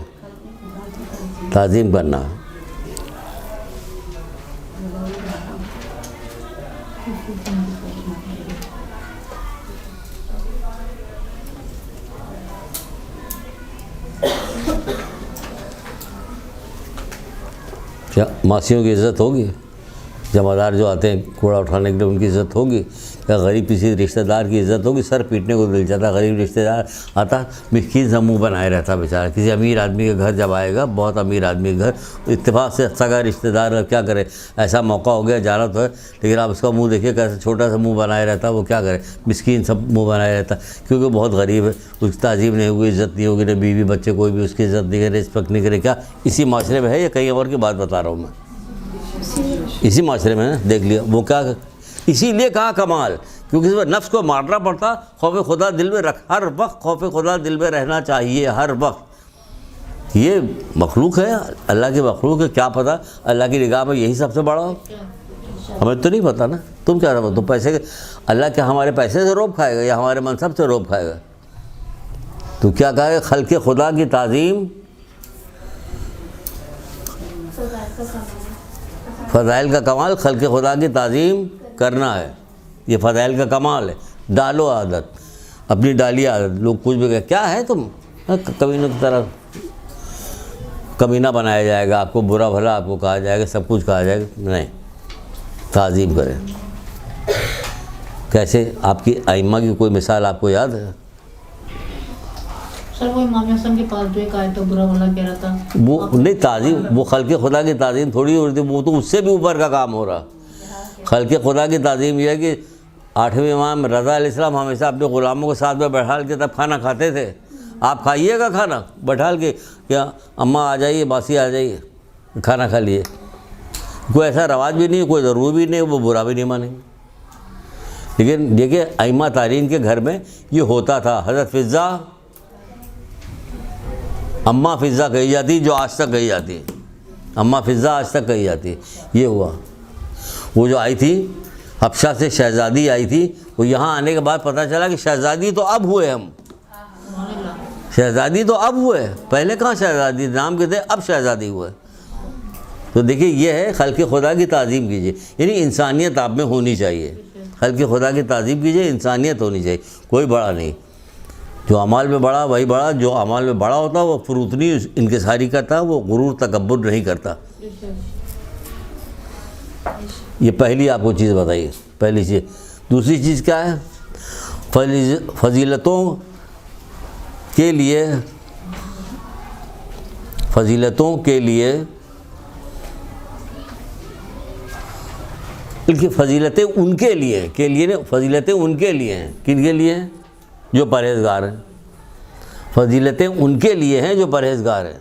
Speaker 1: تعظیم کرنا ہے. کیا ماسیوں کی عزت ہوگی؟ جمع دار جو آتے ہیں کوڑا اٹھانے کے لیے ان کی عزت ہوگی؟ کیا غریب کسی رشتہ دار کی عزت ہوگی؟ سر پیٹنے کو دل جاتا. غریب رشتہ دار آتا مسکین سا منہ بنائے رہتا بیچارہ. کسی امیر آدمی کے گھر جب آئے گا, بہت امیر آدمی کے گھر, اتفاق سے سگا رشتہ دار کیا کرے؟ ایسا موقع ہو گیا جانا تو ہے, لیکن آپ اس کا منہ دیکھیے کیسے چھوٹا سا منہ بنائے رہتا. وہ کیا کرے؟ مسکین سا منہ بنائے رہتا کیونکہ بہت غریب ہے. اس کی تعظیم نہیں ہوگی, عزت نہیں ہوگی, نہ بیوی بچے کوئی بھی اس کی عزت نہیں کرے, رسپیکٹ نہیں کرے. کیا اسی معاشرے میں ہے یا کہیں اور کی بات بتا رہا ہوں میں؟ اسی معاشرے میں دیکھ لیا. وہ کیا اسی لیے کہا کمال, کیونکہ اس میں نفس کو مارنا پڑتا. خوف خدا دل میں رکھ, ہر وقت خوف خدا دل میں رہنا چاہیے, ہر وقت. یہ مخلوق ہے, اللہ کی مخلوق ہے. کیا پتہ اللہ کی نگاہ میں یہی سب سے بڑا ہو؟ ہمیں تو نہیں پتہ نا. تم کیا رہو؟ تم پیسے کے اللہ کیا ہمارے پیسے سے روب کھائے گا یا ہمارے منصب سے روب کھائے گا؟ تو کیا کہا ہے؟ خلق خدا کی تعظیم, فضائل کا کمال خلق خدا کی تعظیم کرنا ہے. یہ فضائل کا کمال ہے. ڈالو عادت, اپنی ڈالی عادت. لوگ کچھ بھی کیا ہے تم کمینوں کی طرح, کمینہ بنایا جائے گا آپ کو, برا بھلا آپ کو کہا جائے گا, سب کچھ کہا جائے گا. نہیں, تعظیم کریں. کیسے؟ آپ کی ائمہ کی کوئی مثال آپ کو یاد ہے؟
Speaker 4: سر وہ امام حسن کے پاس جو ایک آیا تو برا بھلا کہہ رہا تھا,
Speaker 1: وہ نہیں تعظیم, وہ خلق خدا کی تعظیم تھوڑی ہو رہی تھی. وہ تو اس سے بھی اوپر کا کام ہو رہا. خلق خدا کی تعظیم یہ ہے کہ 8ویں امام رضا علیہ السلام ہمیشہ اپنے غلاموں کو ساتھ میں بیٹھال کے تب کھانا کھاتے تھے. آپ کھائیے گا کھانا بیٹھال کے, کیا اماں آ جائیے, باسی آ جائیے, کھانا کھا لیے. کوئی ایسا رواج بھی نہیں, کوئی ضرور بھی نہیں, وہ برا بھی نہیں مانیں گے. لیکن دیکھیے ائمہ تارین کے گھر میں یہ ہوتا تھا. حضرت فضہ, اماں فضہ کہی جاتی جو آج تک کہی جاتی ہے. اماں فضہ آج تک کہی جاتی ہے. یہ ہوا. وہ جو آئی تھی حبشہ سے, شہزادی آئی تھی, وہ یہاں آنے کے بعد پتہ چلا کہ شہزادی تو اب ہوئے, ہم شہزادی تو اب ہوئے, پہلے کہاں شہزادی نام کے تھے, اب شہزادی ہوئے. تو دیکھیے یہ ہے خلق خدا کی تعظیم کیجیے, یعنی انسانیت آپ میں ہونی چاہیے. خلق خدا کی تعظیم کیجیے, انسانیت ہونی چاہیے, کوئی بڑا نہیں. جو اعمال میں بڑا وہی بڑا, جو اعمال میں بڑا ہوتا وہ فروتنی انکساری کرتا, وہ غرور تکبر نہیں کرتا. یہ پہلی آپ کو چیز بتائیے, پہلی چیز. دوسری چیز کیا ہے؟ فضیلتوں کے لیے, فضیلتوں کے لیے, بلکہ فضیلتیں ان کے لیے, کے لیے نہیں, فضیلتیں ان کے لیے ہیں. کن کے لیے ہیں؟ جو پرہیزگار ہیں. فضیلتیں ان کے لیے ہیں جو پرہیزگار ہیں.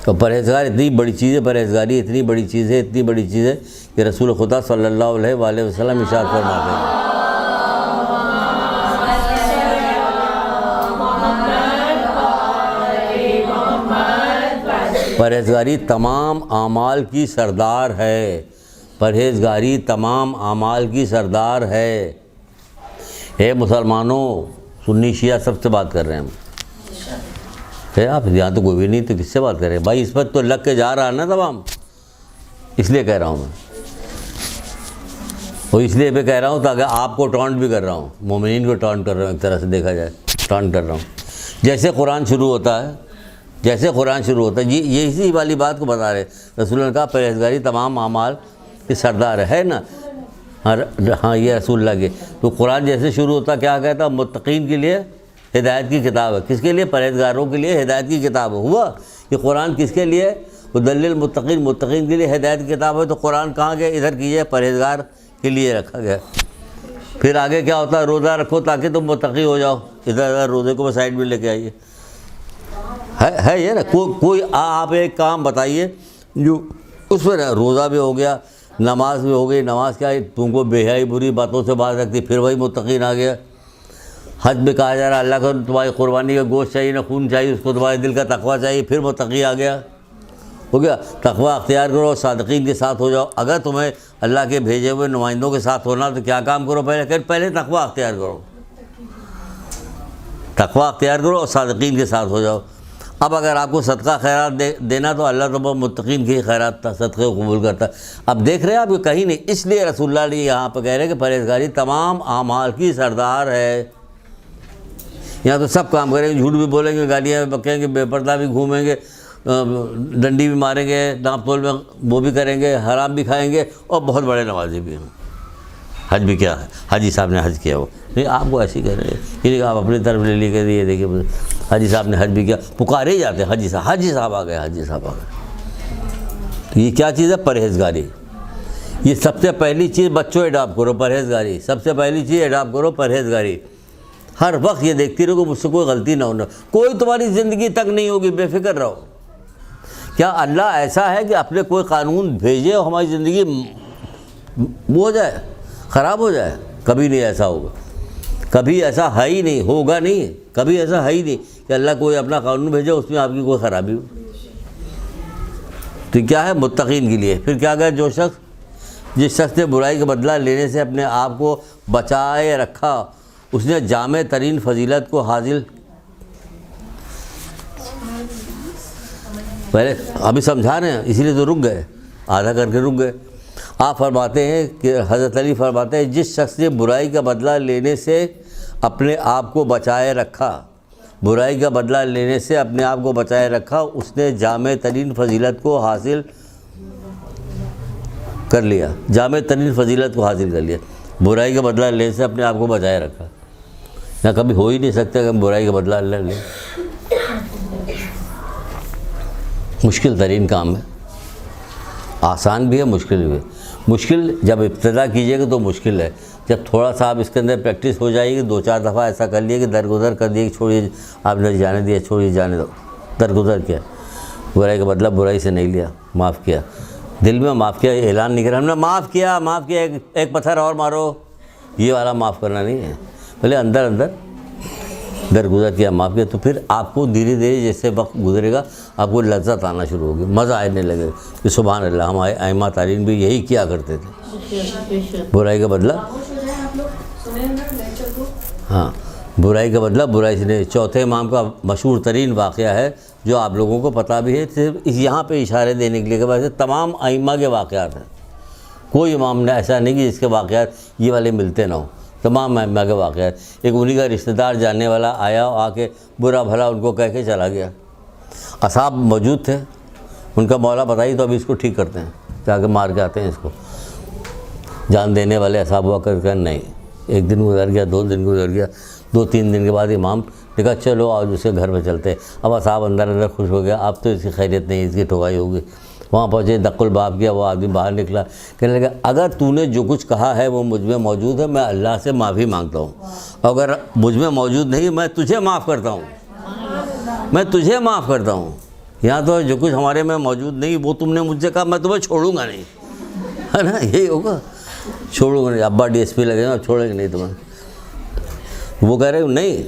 Speaker 1: تو پرہیزگار اتنی بڑی چیز ہے, پرہیزگاری اتنی بڑی چیز ہے, اتنی بڑی چیز ہے کہ رسول خدا صلی اللہ علیہ وآلہ وسلم ارشاد فرماتے ہیں, پرہیزگاری تمام اعمال کی سردار ہے. پرہیزگاری تمام اعمال کی سردار ہے. اے مسلمانوں, سنی شیعہ سب سے بات کر رہے ہیں ہم. آپ یہاں تو کوئی بھی نہیں, تو کس سے بات کر رہے ہیں بھائی؟ اس پر تو لگ کے جا رہا ہے نا تمام, اس لیے کہہ رہا ہوں میں. اور اس لیے میں کہہ رہا ہوں تاکہ آپ کو ٹانٹ بھی کر رہا ہوں, مومنین کو ٹانٹ کر رہا ہوں, ایک طرح سے دیکھا جائے ٹانٹ کر رہا ہوں. جیسے قرآن شروع ہوتا ہے, جیسے قرآن شروع ہوتا ہے, یہ اسی والی بات کو بتا رہے. رسول اللہ کا پرہیزگاری تمام اعمال کی سردار ہے نا. ہاں یہ رسول اللہ کے. تو قرآن جیسے شروع ہوتا کیا کہتا؟ متقین کے لیے ہدایت کی کتاب ہے. کس کے لیے؟ پرہیزگاروں کے لیے ہدایت کی کتاب ہوا. یہ قرآن کس کے لیے؟ ہدی للمتقین، متقین کے لیے ہدایت کی کتاب ہے. تو قرآن کہاں گیا؟ ادھر کیجیے، پرہیزگار کے لیے رکھا گیا. پھر آگے کیا ہوتا ہے؟ روزہ رکھو تاکہ تم متقی ہو جاؤ. ادھر روزے کو سائڈ میں لے کے آئیے. ہے یہ نا. کوئی آپ ایک کام بتائیے جو اس میں روزہ بھی ہو گیا، نماز بھی ہو گئی. نماز کیا ہے؟ تم کو بے حیائی بری باتوں سے باز رکھتی، پھر وہی متقین آ گیا. حج میں کہا جا رہا اللہ کو تمہاری قربانی کا گوشت چاہیے، نہ خون چاہیے، اس کو تمہارے دل کا تقویٰ چاہیے، پھر متقی آ گیا. ہو گیا. تقویٰ اختیار کرو، صادقین کے ساتھ ہو جاؤ. اگر تمہیں اللہ کے بھیجے ہوئے نمائندوں کے ساتھ ہونا تو کیا کام کرو؟ پہلے تقویٰ اختیار کرو. تقویٰ اختیار کرو اور صادقین کے ساتھ ہو جاؤ. اب اگر آپ کو صدقہ خیرات دینا تو اللہ تو متقین کے ہی خیرات صدقے کو قبول کرتا ہے. اب دیکھ رہے ہیں آپ کہیں نہیں. اس لیے رسول اللہ علیہ یہاں پہ کہہ رہے ہیں کہ پرہیزگاری تمام اعمال کی سردار ہے. یہاں تو سب کام کریں گے، جھوٹ بھی بولیں گے، گالیاں بھی بکیں گے، بے پردہ بھی گھومیں گے، ڈنڈی بھی ماریں گے، ناپ تول میں وہ بھی کریں گے، حرام بھی کھائیں گے، اور بہت بڑے نمازی بھی ہیں. حج بھی کیا ہے؟ حاجی صاحب نے حج کیا. وہ نہیں آپ کو ایسے ہی کہہ رہے ہیں کہ آپ اپنی طرف لے لے کے یہ دیکھیے حاجی صاحب نے حج بھی کیا. پکارے ہی جاتے ہیں حاجی صاحب آ گئے، حاجی صاحب آ گئے. تو یہ کیا چیز ہے؟ پرہیزگاری. یہ سب سے پہلی چیز بچوں اڈاپٹ کرو، پرہیزگاری. سب سے پہلی چیز اڈاپٹ کرو پرہیزگاری. ہر وقت یہ دیکھتی رہو کہ مجھ سے کوئی غلطی نہ ہونا. کوئی تمہاری زندگی تک نہیں ہوگی، بے فکر رہو. کیا اللہ ایسا ہے کہ اپنے کوئی قانون بھیجے اور ہماری زندگی وہ ہو جائے، خراب ہو جائے؟ کبھی نہیں ایسا ہوگا. کبھی ایسا ہے ہی نہیں، ہوگا نہیں. کبھی ایسا ہے ہی نہیں کہ اللہ کوئی اپنا قانون بھیجے اس میں آپ کی کوئی خرابی ہو. تو کیا ہے؟ متقین کے لیے. پھر کیا کہا؟ جس شخص نے برائی کا بدلہ لینے سے اپنے آپ کو بچائے رکھا اس نے جامع ترین فضیلت کو حاصل. پہلے ابھی سمجھا رہے ہیں اسی لیے تو رک گئے، آدھا کر کے رک گئے. آپ فرماتے ہیں کہ حضرت علی فرماتے ہیں جس شخص نے برائی کا بدلہ لینے سے اپنے آپ کو بچائے رکھا، برائی کا بدلہ لینے سے اپنے آپ کو بچائے رکھا، اس نے جامع ترین فضیلت کو حاصل کر لیا. جامع ترین فضیلت کو حاصل کر لیا. برائی کا بدلہ لینے سے اپنے آپ کو بچائے رکھا. نہ کبھی ہو ہی نہیں سکتا کہ ہم برائی کا بدلہ اللہ لیں. مشکل ترین کام ہے. آسان بھی ہے، مشکل بھی ہے. مشکل جب ابتدا کیجیے گا تو مشکل ہے. جب تھوڑا سا آپ اس کے اندر پریکٹس ہو جائے گی، 2-4 دفعہ ایسا کر لیے کہ درگزر کر دیے کہ چھوڑیے، آپ نے جانے دیا، چھوڑیے جانے دو، درگزر کیا. برائی کا بدلہ برائی سے نہیں لیا، معاف کیا. دل میں معاف کیا، اعلان نہیں کرا ہم نے معاف کیا، ایک پتھر اور مارو، یہ والا معاف کرنا نہیں ہے. پہلے اندر درگزر کیا، معاف کیا. تو پھر آپ کو دھیرے دھیرے جیسے وقت گزرے گا آپ کو لذت آنا شروع ہوگی، مزہ آنے لگے گا کہ سبحان اللہ ہمارے ائمہ تارین بھی یہی کیا کرتے تھے. برائی کا بدلہ، ہاں برائی کا بدلہ برائی سے نہیں. چوتھے امام کا مشہور ترین واقعہ ہے جو آپ لوگوں کو پتہ بھی ہے، صرف یہاں پہ اشارے دینے کے لیے کہ ویسے تمام ائمہ کے واقعات ہیں. کوئی امام نے ایسا نہیں کہ جس کے واقعات یہ والے ملتے نہ ہوں. تمام ائمہ کے واقعات. ایک انہی کا رشتہ دار جاننے والا آیا، آ کے برا بھلا ان کو کہہ کے چلا گیا. اصحاب موجود تھے، ان کا مولا بتائی تو ابھی اس کو ٹھیک کرتے ہیں، جا کے مار کے آتے ہیں اس کو. جان دینے والے اصحاب ہوا کر نہیں. ایک دن گزر گیا، 2 دن گزر گیا، 2-3 دن کے بعد امام نے کہا چلو آج اس کے گھر میں چلتے. اب اصحاب اندر خوش ہو گیا، اب تو اس کی خیریت نہیں، اس کی ٹھگائی ہوگی. وہاں پہنچے، دق الباب کیا، وہ آدمی باہر نکلا، کہنے لگا اگر تو نے جو کچھ کہا ہے وہ مجھ میں موجود ہے، میں اللہ سے معافی مانگتا ہوں. اگر مجھ میں موجود نہیں میں تجھے معاف کرتا ہوں، میں تجھے معاف کرتا ہوں. یہاں تو جو کچھ ہمارے میں موجود نہیں وہ تم نے مجھ سے کہا، میں تمہیں چھوڑوں گا نہیں، ہے نا؟ یہی ہوگا، چھوڑوں گا نہیں. ابا DSP لگے گا، چھوڑیں گے نہیں تمہیں. وہ کہہ رہے نہیں،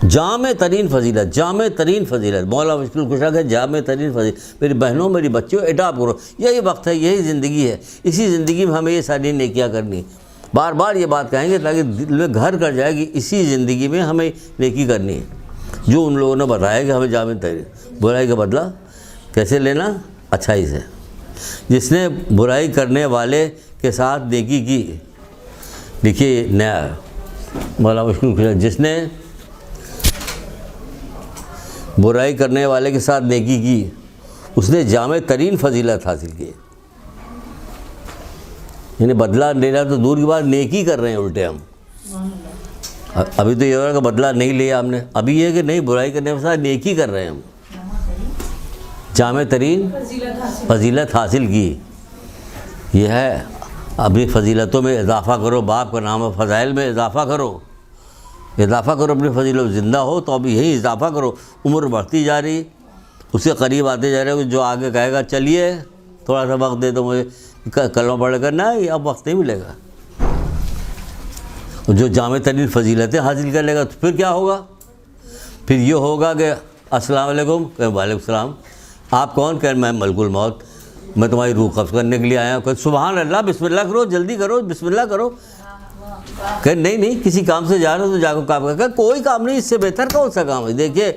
Speaker 1: جامع ترین فضیلت، جامع ترین فضیلت. مولا مشکل کشا کہ جامع ترین فضیلت. میری بہنوں، میری بچیوں، اڈاپٹ کرو. یہی وقت ہے، یہی زندگی ہے. اسی زندگی میں ہمیں یہ ساری نیکیاں کرنی. بار بار یہ بات کہیں گے تاکہ دل میں گھر کر جائے گی. اسی زندگی میں ہمیں نیکی کرنی ہے جو ان لوگوں نے بتایا کہ ہمیں جامع ترین. برائی کا بدلہ کیسے لینا؟ اچھائی سے. جس نے برائی کرنے والے کے ساتھ نیکی کی، دیکھیے نیا مولا مشکل کشا، جس نے برائی کرنے والے کے ساتھ نیکی کی اس نے جامع ترین فضیلت حاصل کی. یعنی بدلہ لینا تو دور کی بات، نیکی کر رہے ہیں الٹے ہم. ابھی تو یہ ہو رہا کہ بدلہ نہیں لیا ہم نے، ابھی یہ کہ نہیں، برائی کرنے کے ساتھ نیکی کر رہے ہیں ہم. جامع ترین فضیلت حاصل کی، یہ ہے اپنی فضیلتوں میں اضافہ کرو، باپ کا نام ہے فضائل میں اضافہ کرو اپنی فضیلت، زندہ ہو تو اب یہی اضافہ کرو، عمر بڑھتی جا رہی، اس کے قریب آتے جا رہے ہو، جو آگے کہے گا چلیے تھوڑا سا وقت دے دو مجھے کلمہ پڑھ کر، نہیں اب وقت نہیں ملے گا، جو جامع ترین فضیلتیں حاصل کر لے گا تو پھر کیا ہوگا؟ پھر یہ ہوگا کہ السلام علیکم، کہ وعلیکم السلام، آپ کون؟ کہ میں ملک الموت، میں تمہاری روح قبض کرنے کے لیے آیا ہوں، کہ سبحان اللہ، بسم اللہ کرو، جلدی کرو، بسم اللہ کرو، کہ نہیں کسی کام سے جا رہے ہو تو جا کر کام کر، کوئی کام نہیں، اس سے بہتر کون سا کام ہے؟ دیکھیے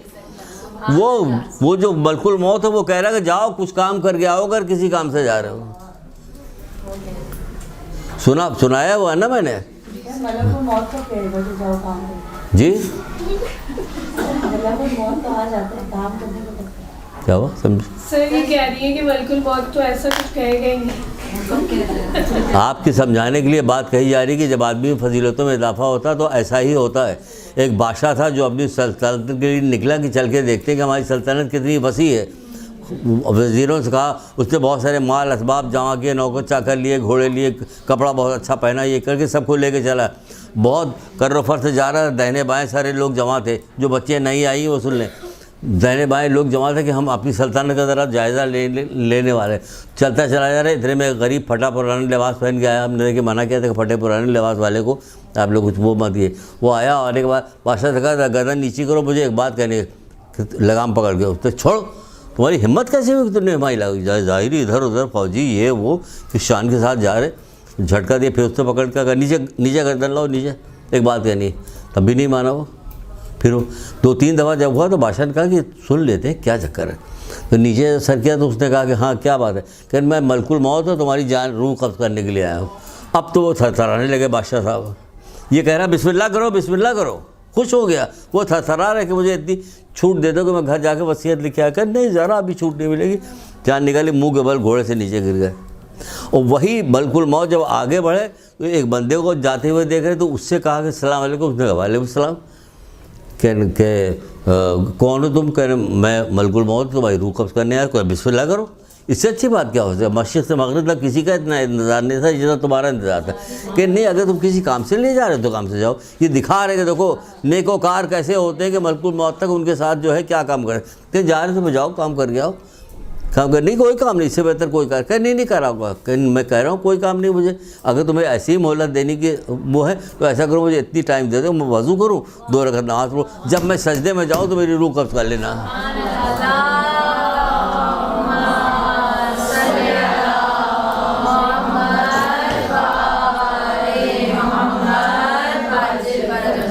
Speaker 1: وہ جو ملک الموت ہے وہ کہہ رہا ہے کہ جاؤ کچھ کام کر کے آؤ اگر کسی کام سے جا رہے ہو، سنایا ہوا ہے نا میں نے جی، کیا ہوا سمجھ؟
Speaker 3: سر یہ کہہ رہی ہے کہ ملک الموت تو ایسا کچھ کہے گا ہی نہیں۔
Speaker 1: آپ کی سمجھانے کے لیے بات کہی جا رہی ہے کہ جب آدمی فضیلتوں میں اضافہ ہوتا ہے تو ایسا ہی ہوتا ہے۔ ایک بادشاہ تھا جو اپنی سلطنت کے لیے نکلا کہ چل کے دیکھتے ہیں کہ ہماری سلطنت کتنی وسیع ہے، وزیروں سے کہا، اس نے بہت سارے مال اسباب جمع کیے، نوکر چاکر لیے، گھوڑے لیے، کپڑا بہت اچھا پہنا، یہ کر کے سب کو لے کے چلا، بہت کر و فر سے جا رہا، دہنے بائیں سارے لوگ جمع تھے، جو بچے نہیں آئی وہ سن لیں، دہنے بائیں لوگ جمع تھے کہ ہم اپنی سلطنت کا ذرا جائزہ لینے والے، چلتا چلا جا رہا ہے، اتنے میں غریب پھٹا پرانا لباس پہن کے آیا، ہم نے منع کیا تھا کہ پھٹے پرانے لباس والے کو آپ لوگ کچھ وہ مت دیے، وہ آیا، آنے کے بعد بادشاہ سے کہا گردن نیچی کرو، مجھے ایک بات کہنی ہے، لگام پکڑ کے، تو چھوڑ، تمہاری ہمت کیسے ہوئی کہ تم نے ہماری لگا، ظاہری ادھر ادھر فوجی یہ وہ کس شان کے ساتھ جا رہے، جھٹکا دیا، پھر اس سے پکڑ کے نیچے گردن لاؤ، نیچے ایک بات کہنی ہے، تب بھی نہیں مانا وہ، پھر 2-3 دفعہ جب ہوا تو بادشاہ نے کہا کہ سن لیتے ہیں کیا چکر ہے، تو نیچے سر کیا تو اس نے کہا کہ ہاں کیا بات ہے، کہ میں ملک الموت ہوں، تمہاری جان روح قبض کرنے کے لیے آیا ہوں۔ اب تو وہ تھرتھرانے لگے بادشاہ صاحب، یہ کہہ رہا بسم اللہ کرو، بسم اللہ کرو، خوش ہو گیا، وہ تھرتھرا رہے کہ مجھے اتنی چھوٹ دے دو کہ میں گھر جا کے وصیت لکھ کے آیا، کہ نہیں ذرا ابھی چھوٹ نہیں ملے گی، جان نکالی، منہ کے بل گھوڑے سے نیچے گر گئے۔ اور وہی ملک الموت جب آگے بڑھے تو ایک بندے کو جاتے ہوئے دیکھ رہے تو اس سے کہا کہ السلام علیکم، اس نے کہا وعلیکم السلام، کہ کون ہو تم؟ کہ میں ملک الموت تمہاری روح قبض کرنے آیا، کوئی بسم اللہ کرو، اس سے اچھی بات کیا ہو سکتی ہے؟ مشرق سے مغرب تک کسی کا اتنا انتظار نہیں تھا جتنا تمہارا انتظار تھا، کہ نہیں اگر تم کسی کام سے لے جا رہے ہو تو کام سے جاؤ، یہ دکھا رہے کہ دیکھو نیکوکار کیسے ہوتے ہیں کہ ملک الموت تک ان کے ساتھ جو ہے کیا کام کریں، کہ جا رہے تو جاؤ کام کر کے آؤ، کام کر، نہیں کوئی کام نہیں، اس سے بہتر کوئی کام، کہ نہیں کر رہا ہوں، کہ میں کہہ رہا ہوں کوئی کام نہیں مجھے، اگر تمہیں ایسی مہلت دینے کی وہ ہے تو ایسا کرو، مجھے اتنی ٹائم دے دو، میں وضو کروں، 2 رکعت نماز پڑھوں، جب میں سجدے میں جاؤں تو میری روح قبض کر لینا۔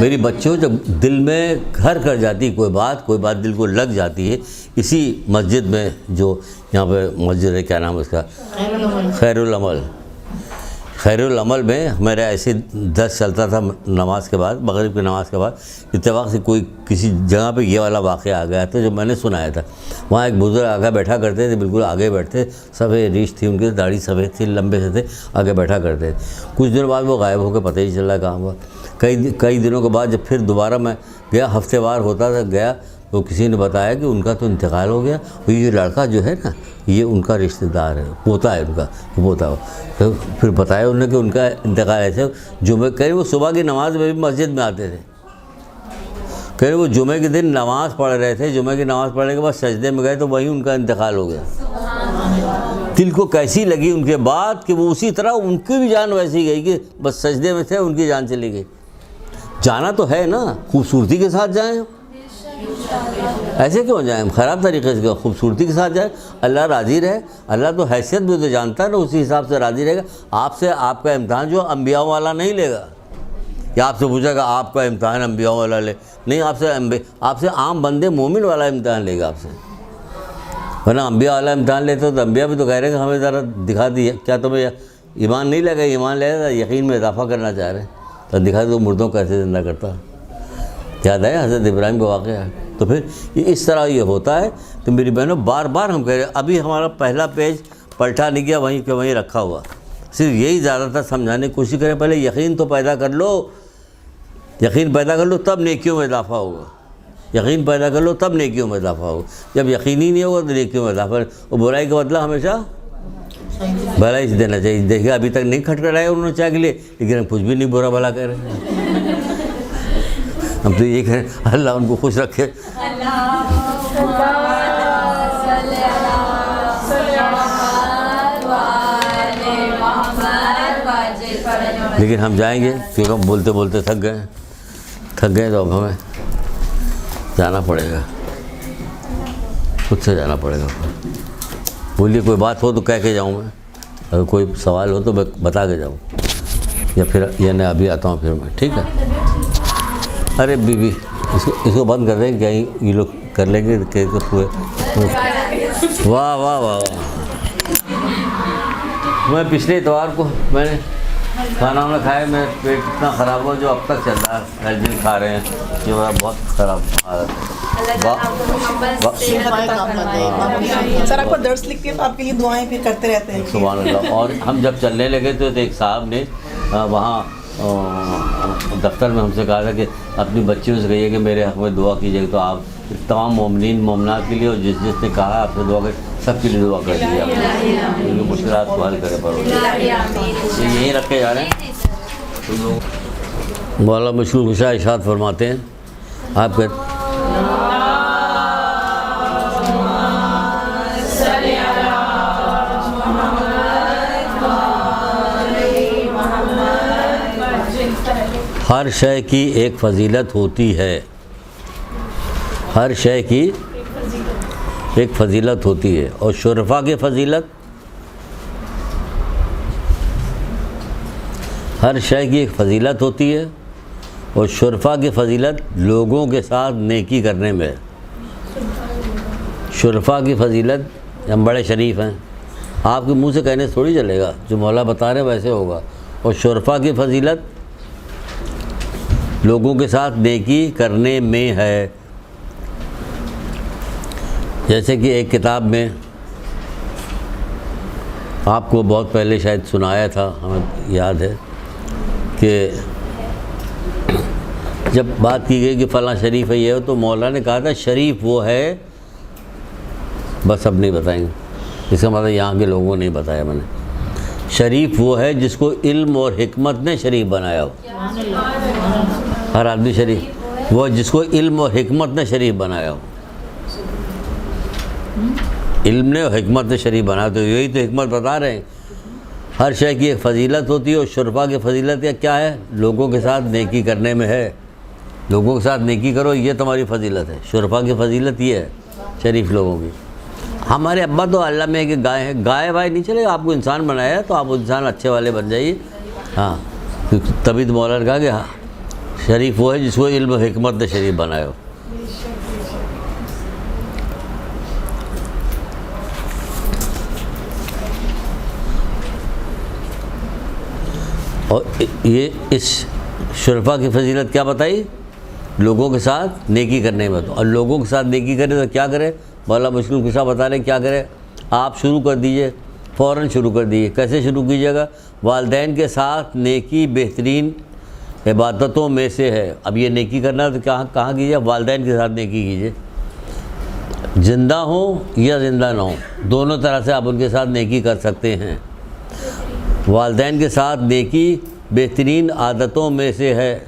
Speaker 1: میری بچوں جب دل میں گھر کر جاتی کوئی بات دل کو لگ جاتی ہے، اسی مسجد میں جو یہاں پہ مسجد ہے، کیا نام ہے اس کا، خیر العمل میں میرا ایسے درس چلتا تھا نماز کے بعد، مغرب کی نماز کے بعد، اتفاق سے کوئی کسی جگہ پہ یہ والا واقعہ آ گیا تھا جو میں نے سنایا تھا، وہاں ایک بزرگ آگے بیٹھا کرتے تھے، بالکل آگے بیٹھتے، سفید ریش تھی ان کی، داڑھی سفید تھی، لمبے سے تھے، آگے بیٹھا کرتے تھے، کچھ دنوں بعد وہ غائب ہو کے پتہ ہی نہیں چل رہا کہاں ہوا، کئی دنوں کے بعد جب پھر دوبارہ میں گیا، ہفتے وار ہوتا تھا گیا، تو کسی نے بتایا کہ ان کا تو انتقال ہو گیا، یہ لڑکا جو ہے نا یہ ان کا رشتہ دار ہے، پوتا ہے ان کا، پوتا ہو، تو پھر بتایا انہوں نے کہ ان کا انتقال ایسے، جمعہ کہیں وہ صبح کی نماز میں بھی مسجد میں آتے تھے، کہیں وہ جمعے کے دن نماز پڑھ رہے تھے، جمعے کی نماز پڑھنے کے بعد سجدے میں گئے تو وہیں ان کا انتقال ہو گیا۔ دل کو کیسی لگی ان کے بعد کہ وہ اسی طرح ان کی بھی جان ویسی گئی کہ بس سجدے میں تھے ان کی جان چلی گئی۔ جانا تو ہے نا، خوبصورتی کے ساتھ جائیں، ایسے کیوں جائیں، خراب طریقے سے خوبصورتی کے ساتھ جائیں، اللہ راضی رہے، اللہ تو حیثیت بھی تو جانتا ہے نا، اسی حساب سے راضی رہے گا۔ آپ سے آپ کا امتحان جو انبیاء والا نہیں لے گا، یا آپ سے پوچھے گا آپ کا امتحان انبیاء والا لے، نہیں، آپ سے عام بندے مومن والا امتحان لے گا آپ سے، ورنہ انبیاء والا امتحان لیتے تو انبیاء بھی تو کہہ رہے ہیں کہ ہمیں ذرا دکھا دیے، کیا تمہیں ایمان نہیں لگا، ایمان لے گا، یقین میں اضافہ کرنا چاہ رہے ہیں تو دکھا دو مردوں کیسے زندہ کرتا، یاد ہے حضرت ابراہیم کا واقعہ ہے۔ تو پھر اس طرح یہ ہوتا ہے کہ میری بہنوں بار بار ہم کہہ رہے ہیں، ابھی ہمارا پہلا پیج پلٹا نہیں گیا، وہیں کہ وہیں رکھا ہوا، صرف یہی زیادہ تر سمجھانے کی کوشش کریں، پہلے یقین تو پیدا کر لو، یقین پیدا کر لو تب نیکیوں میں اضافہ ہوگا، یقین پیدا کر لو تب نیکیوں میں اضافہ ہو. جب یقین ہی نہیں ہوگا تو نیکیوں میں اضافہ. اور برائی کا بدلہ ہمیشہ بھلائی سے دینا چاہیے. دیکھیے ابھی تک نہیں کھٹکھٹایا انہوں نے چائے کے لیے, لیکن ہم کچھ بھی نہیں برا بھلا کہہ رہے. ہم تو یہ کہہ رہے ہیں اللہ ان کو خوش رکھے. لیکن ہم جائیں گے کیونکہ ہم بولتے بولتے تھک گئے تو اب ہمیں جانا پڑے گا, خود سے جانا پڑے گا. بولیے کوئی بات ہو تو کہہ کے جاؤں میں, اگر کوئی سوال ہو تو میں بتا کے جاؤں, یا پھر یعنی ابھی آتا ہوں پھر میں. ٹھیک ہے. ارے بی اس کو بند کر دیں کیا یہ لوگ کر لیں گے کہ ہوئے. واہ واہ واہ. میں پچھلے اتوار کو میں نے کھانا وانا کھایا, میرا پیٹ اتنا خراب ہوا جو اب تک چل رہا ہے. ہر دن کھا رہے ہیں, یہ میرا بہت خراب حالت ہے.
Speaker 5: سر آپ کو درس لکھتے ہیں تو آپ کے لیے دعائیں پھر کرتے رہتے ہیں.
Speaker 1: سبحان اللہ. اور ہم جب چلنے لگے تو ایک صاحب نے وہاں دفتر میں ہم سے کہا تھا کہ اپنی بچیوں سے کہیے کہ میرے حق میں دعا کیجیے. تو آپ تمام مومنین مومنات کے لیے اور جس نے کہا آپ سے دعا کر سب کے لیے دعا کر دیجیے. ان کی مشکلات کو حل کرے پر یہیں رکھے جا رہے ہیں. مولا مشہور گشا ارشاد فرماتے ہیں آپ کے ہر شے کی ایک فضیلت ہوتی ہے. ہر شے کی ایک فضیلت ہوتی ہے. اور شرفا کی فضیلت, ہر شے کی ایک فضیلت ہوتی ہے. اور شرفا کی فضیلت لوگوں کے ساتھ نیکی کرنے میں ہے. شرفا کی فضیلت, ہم بڑے شریف ہیں, آپ کے منہ سے کہنے سے تھوڑی چلے گا, جو مولا بتا رہے ہیں ویسے ہوگا. اور شرفا کی فضیلت لوگوں کے ساتھ نیکی کرنے میں ہے. جیسے کہ ایک کتاب میں آپ کو بہت پہلے شاید سنایا تھا, ہمیں یاد ہے کہ جب بات کی گئی کہ فلاں شریف ہے یہ, تو مولا نے کہا تھا شریف وہ ہے, بس اب نہیں بتائیں گے, اس کا مطلب یہاں کے لوگوں نے نہیں بتایا میں نے. شریف وہ ہے جس کو علم اور حکمت نے شریف بنایا ہو. ہر آدمی شریف وہ جس کو علم اور حکمت نے شریف بنایا ہو. علم نے اور حکمت نے شریف بنایا, تو یہی تو حکمت بتا رہے ہیں. ہر شے کی ایک فضیلت ہوتی ہے. اور شرفا کی فضیلت کیا ہے؟ لوگوں کے ساتھ نیکی کرنے میں ہے. لوگوں کے ساتھ نیکی کرو, یہ تمہاری فضیلت ہے. شرفا کی فضیلت یہ ہے شریف لوگوں کی. ہمارے ابا تو اللہ میں کہ گائے ہیں, گائے وائے نہیں چلے گا, آپ کو انسان بنایا ہے تو آپ انسان اچھے والے بن جائیے. ہاں, تبھی تو مولا نے کہا کہ ہاں شریف وہ ہے جس کو علم و حکمت نے شریف بنایا ہو. اور یہ اس شرفا کی فضیلت کیا بتائی؟ لوگوں کے ساتھ نیکی کرنے میں. تو اور لوگوں کے ساتھ نیکی کرے تو کیا کرے؟ مولا مشکل کشا بتا رہے کیا کرے. آپ شروع کر دیجئے, فوراً شروع کر دیجئے. کیسے شروع کیجیے گا؟ والدین کے ساتھ نیکی بہترین عبادتوں میں سے ہے. اب یہ نیکی کرنا تو کہاں کیجیے؟ والدین کے ساتھ نیکی کیجیے. زندہ ہوں یا زندہ نہ ہوں, دونوں طرح سے آپ ان کے ساتھ نیکی کر سکتے ہیں. والدین کے ساتھ نیکی بہترین عادتوں میں سے ہے.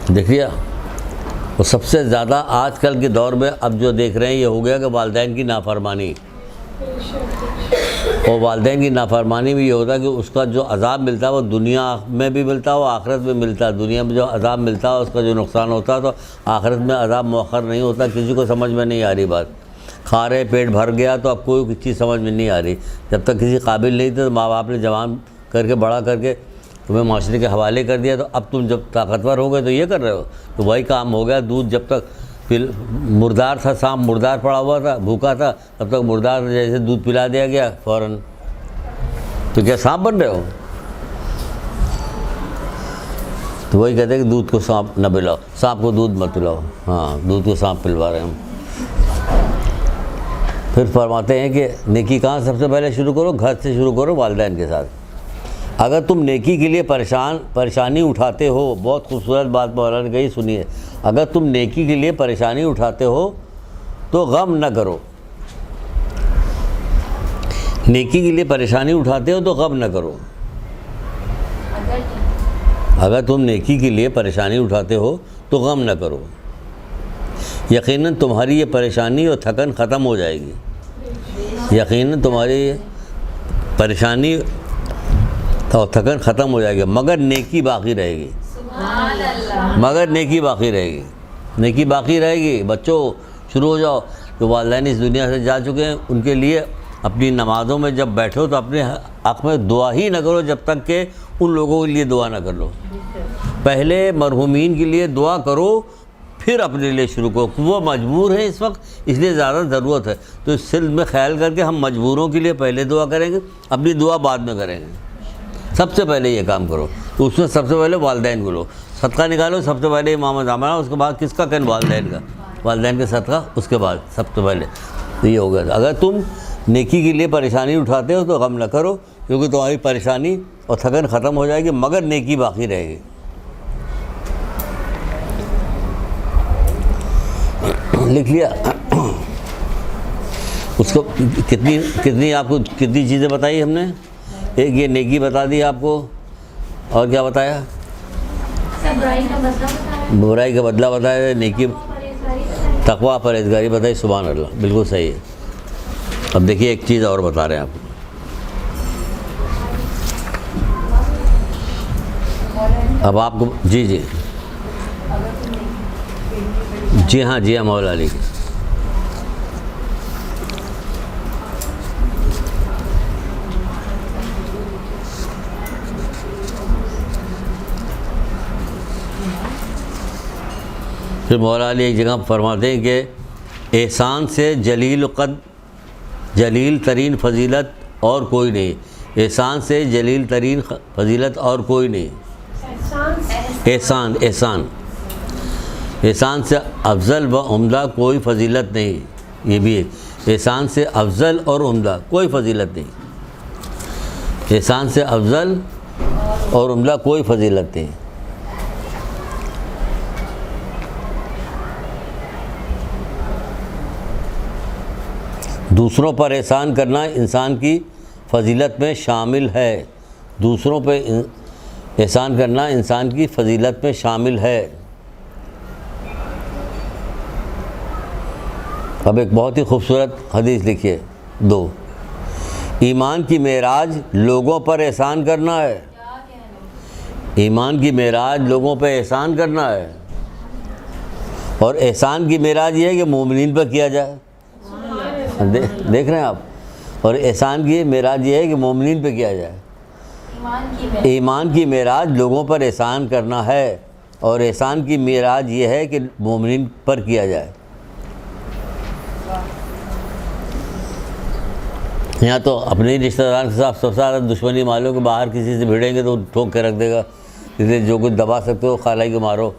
Speaker 1: دیکھیے, اور سب سے زیادہ آج کل کے دور میں اب جو دیکھ رہے ہیں یہ ہو گیا کہ والدین کی نافرمانی. اور والدین کی نافرمانی بھی یہ ہوتا ہے کہ اس کا جو عذاب ملتا ہے وہ دنیا میں بھی ملتا ہے, وہ آخرت میں ملتا ہے. دنیا میں جو عذاب ملتا ہے اس کا جو نقصان ہوتا ہے, تو آخرت میں عذاب مؤخر نہیں ہوتا. کسی کو سمجھ میں نہیں آ رہی بات. کھا رہے پیٹ بھر گیا تو اب کوئی چیز سمجھ میں نہیں آ رہی. جب تک کسی قابل نہیں تھے تو ماں باپ نے جوان کر کے بڑا کر کے تمہیں معاشرے کے حوالے کر دیا, تو اب تم جب طاقتور ہو گئے تو یہ کر رہے ہو. تو وہی کام ہو گیا. دودھ جب تک پھر مردار تھا, سانپ مردار پڑا ہوا تھا, بھوکا تھا, تب تک مردار جیسے دودھ پلا دیا گیا فوراً, تو کیا سانپ بن رہے ہو؟ تو وہی کہتے ہیں کہ دودھ کو سانپ نہ پلاؤ, سانپ کو دودھ مت پلاؤ. ہاں, دودھ کو سانپ پلوا رہے ہیں ہم. پھر فرماتے ہیں کہ نیکی کہاں سب سے پہلے شروع کرو؟ گھر سے شروع کرو, والدین کے ساتھ. اگر تم نیکی کے لیے پریشانی اٹھاتے ہو، بہت خوبصورت بات مولانا نے کہی، سنیے، اگر تم نیکی کے لیے پریشانی اٹھاتے ہو تو غم نہ کرو. نیکی کے لیے پریشانی اٹھاتے ہو تو غم نہ کرو. اگر تم نیکی کے لیے پریشانی اٹھاتے ہو تو غم نہ کرو. یقیناً تمہاری یہ پریشانی اور تھکن ختم ہو جائے گی. یقیناً تمہاری پریشانی اور تھکن ختم ہو جائے گی، مگر نیکی باقی رہے گی. مگر نیکی باقی رہے گی. نیکی باقی رہے گی. بچوں شروع ہو جاؤ. جو والدین اس دنیا سے جا چکے ہیں ان کے لیے اپنی نمازوں میں جب بیٹھو تو اپنے حق میں دعا ہی نہ کرو جب تک کہ ان لوگوں کے لیے دعا نہ کر لو. پہلے مرحومین کے لیے دعا کرو، پھر اپنے لیے شروع کرو. وہ مجبور ہیں اس وقت، اس لیے زیادہ ضرورت ہے. تو اس سلسلے میں خیال کر کے ہم مجبوروں کے لیے پہلے دعا کریں گے، اپنی دعا بعد میں کریں گے. سب سے پہلے یہ کام کرو. تو اس میں سب سے پہلے والدین کو لو، صدقہ نکالو. سب سے پہلے امام زمانہ، اس کے بعد کس کا کہنا؟ والدین کا. والدین کا صدقہ اس کے بعد سب سے پہلے. تو یہ ہوگا. اگر تم نیکی کے لیے پریشانی اٹھاتے ہو تو غم نہ کرو، کیونکہ تمہاری پریشانی اور تھکن ختم ہو جائے گی، مگر نیکی باقی رہے گی. لکھ لیا؟ اس کو کتنی آپ کو کتنی چیزیں بتائی ہم نے؟ ایک یہ نیکی بتا دی آپ کو، اور کیا بتایا؟ برائی کا بدلہ بتایا، نیکی، تقویٰ، پرہیزگاری بتائی. سبحان اللہ، بالکل صحیح ہے. اب دیکھیے ایک چیز اور بتا رہے ہیں آپ کو. اب آپ کو جی ہاں مولا علی. پھر مولا علی ایک جگہ فرماتے ہیں کہ احسان سے جلیل ترین فضیلت اور کوئی نہیں. احسان سے جلیل ترین فضیلت اور کوئی نہیں. احسان سے افضل و عمدہ کوئی فضیلت نہیں. یہ بھی ہے، احسان سے افضل اور عمدہ کوئی فضیلت نہیں. احسان سے افضل اور عمدہ کوئی فضیلت نہیں. دوسروں پر احسان کرنا انسان کی فضیلت میں شامل ہے. دوسروں پہ احسان کرنا انسان کی فضیلت میں شامل ہے. اب ایک بہت ہی خوبصورت حدیث لکھیے 2. ایمان کی معراج لوگوں پر احسان کرنا ہے. ایمان کی معراج لوگوں پہ احسان کرنا ہے. اور احسان کی معراج یہ ہے کہ مومنین پر کیا جائے. دیکھ رہے ہیں آپ. اور احسان کی معراج یہ ہے کہ مومنین پہ کیا جائے. ایمان کی معراج لوگوں پر احسان کرنا ہے، اور احسان کی معراج یہ ہے کہ مومنین پر کیا جائے. یہاں تو اپنے رشتہ دار کے ساتھ سب سے زیادہ دشمنی مالو کہ باہر کسی سے بھیڑیں گے تو ٹھوک کے رکھ دے گا. اس لیے جو کچھ دبا سکتے ہو خالائی کو مارو،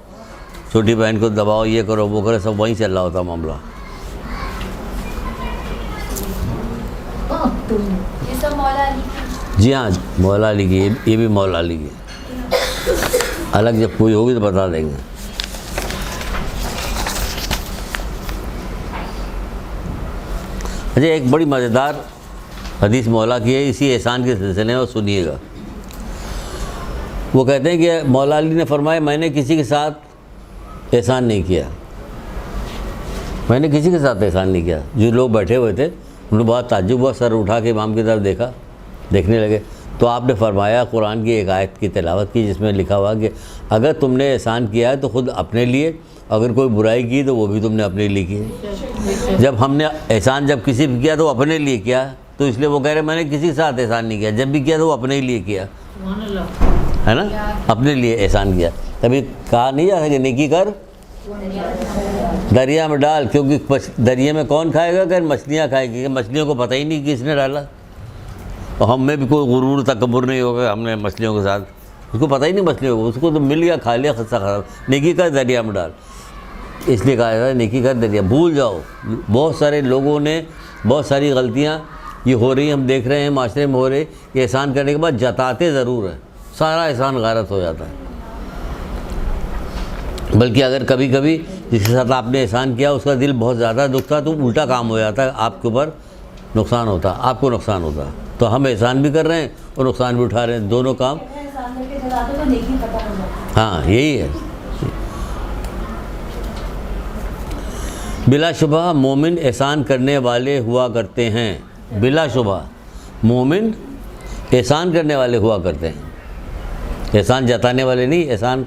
Speaker 1: چھوٹی بہن کو دباؤ، یہ کرو وہ کرو، سب وہیں چل رہا ہوتا معاملہ. جی ہاں مولا علی کی، یہ بھی مولا علی کی. الگ جب کوئی ہوگی تو بتا دیں گے. اچھا ایک بڑی مزیدار حدیث مولا کی ہے اسی احسان کے سلسلے میں، اور سنیے گا. وہ کہتے ہیں کہ مولا علی نے فرمایا میں نے کسی کے ساتھ احسان نہیں کیا. میں نے کسی کے ساتھ احسان نہیں کیا. جو لوگ بیٹھے ہوئے تھے انہوں نے بہت تعجب ہوا، سر اٹھا کے امام کی طرف دیکھنے لگے. تو آپ نے فرمایا قرآن کی ایک آیت کی تلاوت کی جس میں لکھا ہوا کہ اگر تم نے احسان کیا ہے تو خود اپنے لیے، اگر کوئی برائی کی تو وہ بھی تم نے اپنے لیے کی ہے. جب ہم نے احسان جب کسی پہ کیا تو وہ اپنے لیے کیا، تو اس لیے وہ کہہ رہے میں نے کسی کے ساتھ احسان نہیں کیا. جب بھی کیا تو وہ اپنے لیے کیا ہے نا، اپنے لیے احسان کیا. تبھی کہا نہیں جا سکے نیکی کر دریا میں ڈال، کیونکہ دریا میں کون کھائے گا؟ کہ مچھلیاں کھائے گی. مچھلیوں کو پتہ ہی نہیں کس نے ڈالا. اور ہم میں بھی کوئی غرور تکبر نہیں ہوگا ہم نے مچھلیوں کے ساتھ، اس کو پتہ ہی نہیں مچھلیوں کو، اس کو تو مل گیا کھا لیا خدشہ خراب. نیکی کر دریا میں ڈال، اس لیے کہا جاتا ہے نیکی کر دریا. بھول جاؤ. بہت سارے لوگوں نے بہت ساری غلطیاں یہ ہو رہی ہم دیکھ رہے ہیں معاشرے میں ہو رہے، یہ احسان کرنے کے بعد جتاتے ضرور ہیں، سارا احسان غارت ہو جاتا ہے۔ بلکہ اگر کبھی کبھی جس کے ساتھ آپ نے احسان کیا اس کا دل بہت زیادہ دکھتا تو الٹا کام ہو جاتا ہے، آپ کے اوپر نقصان ہوتا، آپ کو نقصان ہوتا۔ تو ہم احسان بھی کر رہے ہیں اور نقصان بھی اٹھا رہے ہیں، دونوں کام۔ ہاں یہی ہے۔ بلا شبہ مومن احسان کرنے والے ہوا کرتے ہیں، بلا شبہ مومن احسان کرنے والے ہوا کرتے ہیں، احسان جتانے والے نہیں، احسان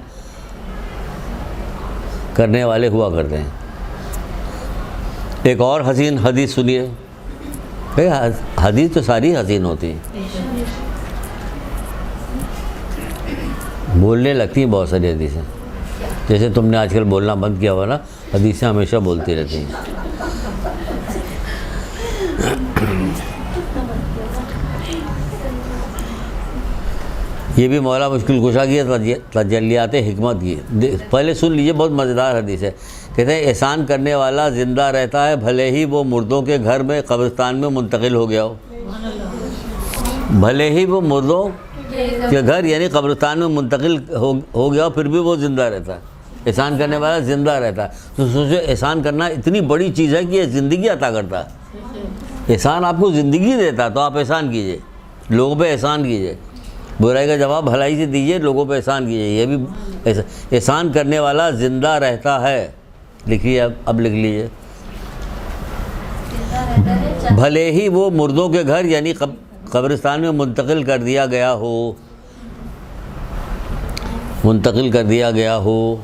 Speaker 1: کرنے والے ہوا کرتے ہیں۔ ایک اور حسین حدیث سنیے، حدیث تو ساری حسین ہوتی ہیں، بولنے لگتی ہیں بہت ساری حدیثیں، جیسے تم نے آج کل بولنا بند کیا ہوا نا، حدیثیں ہمیشہ بولتی رہتی ہیں۔ یہ بھی مولا مشکل کشا کی تجلیات حکمت کی، پہلے سن لیجئے، بہت مزیدار حدیث ہے۔ کہتے ہیں احسان کرنے والا زندہ رہتا ہے بھلے ہی وہ مردوں کے گھر میں قبرستان میں منتقل ہو گیا ہو، بھلے ہی وہ مردوں کے گھر یعنی قبرستان میں منتقل ہو گیا ہو، پھر بھی وہ زندہ رہتا ہے۔ احسان کرنے والا زندہ رہتا ہے۔ تو سوچو احسان کرنا اتنی بڑی چیز ہے کہ یہ زندگی عطا کرتا ہے۔ احسان آپ کو زندگی دیتا تو آپ احسان کیجئے، لوگوں پہ احسان کیجئے، برائی کا جواب بھلائی سے دیجئے، لوگوں پہ احسان کیجئے۔ یہ بھی احسان کرنے والا زندہ رہتا ہے، لکھیے اب لکھ لیجئے، بھلے ہی وہ مردوں کے گھر یعنی قبرستان میں منتقل کر دیا گیا ہو، منتقل کر دیا گیا ہو۔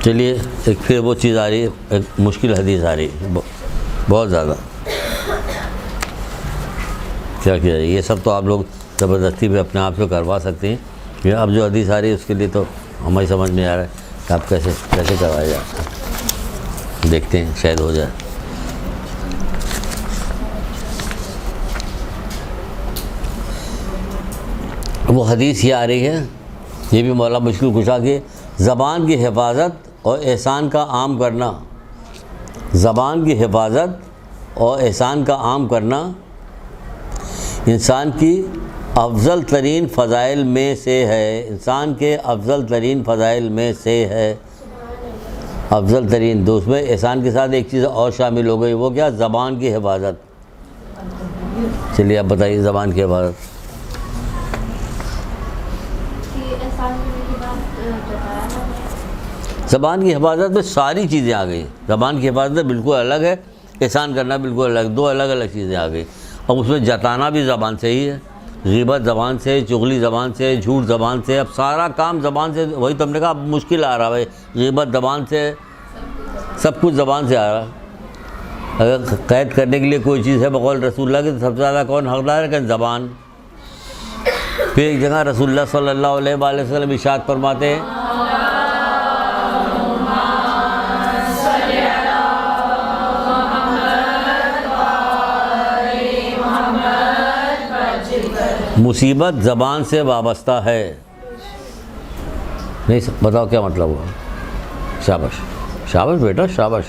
Speaker 1: چلیے ایک پھر وہ چیز آ رہی ہے، ایک مشکل حدیث آ رہی ہے بہت زیادہ، کیا کیا جائے؟ یہ سب تو آپ لوگ زبردستی پہ اپنے آپ سے کروا سکتے ہیں، یہ اب جو حدیث آ رہی ہے اس کے لیے تو ہمیں سمجھ نہیں آ رہا ہے کہ آپ کیسے کروایا جائے، دیکھتے ہیں شاید ہو جائے۔ وہ حدیث یہ آ رہی ہے، یہ بھی مولا مشکل کشا کی، زبان کی حفاظت اور احسان کا عام کرنا، زبان کی حفاظت اور احسان کا عام کرنا انسان کی افضل ترین فضائل میں سے ہے، انسان کے افضل ترین فضائل میں سے ہے، افضل ترین۔ تو اس میں احسان کے ساتھ ایک چیز اور شامل ہو گئی، وہ کیا؟ زبان کی حفاظت۔ چلیے آپ بتائیے زبان کی حفاظت۔ زبان کی حفاظت میں ساری چیزیں آ گئی، زبان کی حفاظت بالکل الگ ہے، احسان کرنا بالکل الگ، دو الگ الگ چیزیں آ گئی۔ اور اس میں جتانا بھی زبان سے ہی ہے، غیبت زبان سے، چغلی زبان سے، جھوٹ زبان سے، اب سارا کام زبان سے۔ وہی تو ہم نے کہا مشکل آ رہا ہے، غیبت زبان سے، سب کچھ زبان سے آ رہا ہے۔ اگر قید کرنے کے لیے کوئی چیز ہے بقول رسول اللہ کی تو سب سے زیادہ کون حقدار ہے؟ کہ زبان۔ پھر ایک جگہ رسول اللہ صلی اللہ علیہ وآلہ وسلم ارشاد فرماتے ہیں، مصیبت زبان سے وابستہ ہے۔ نہیں بتاؤ کیا مطلب ہوا؟ شاباش شاباش بیٹا شاباش،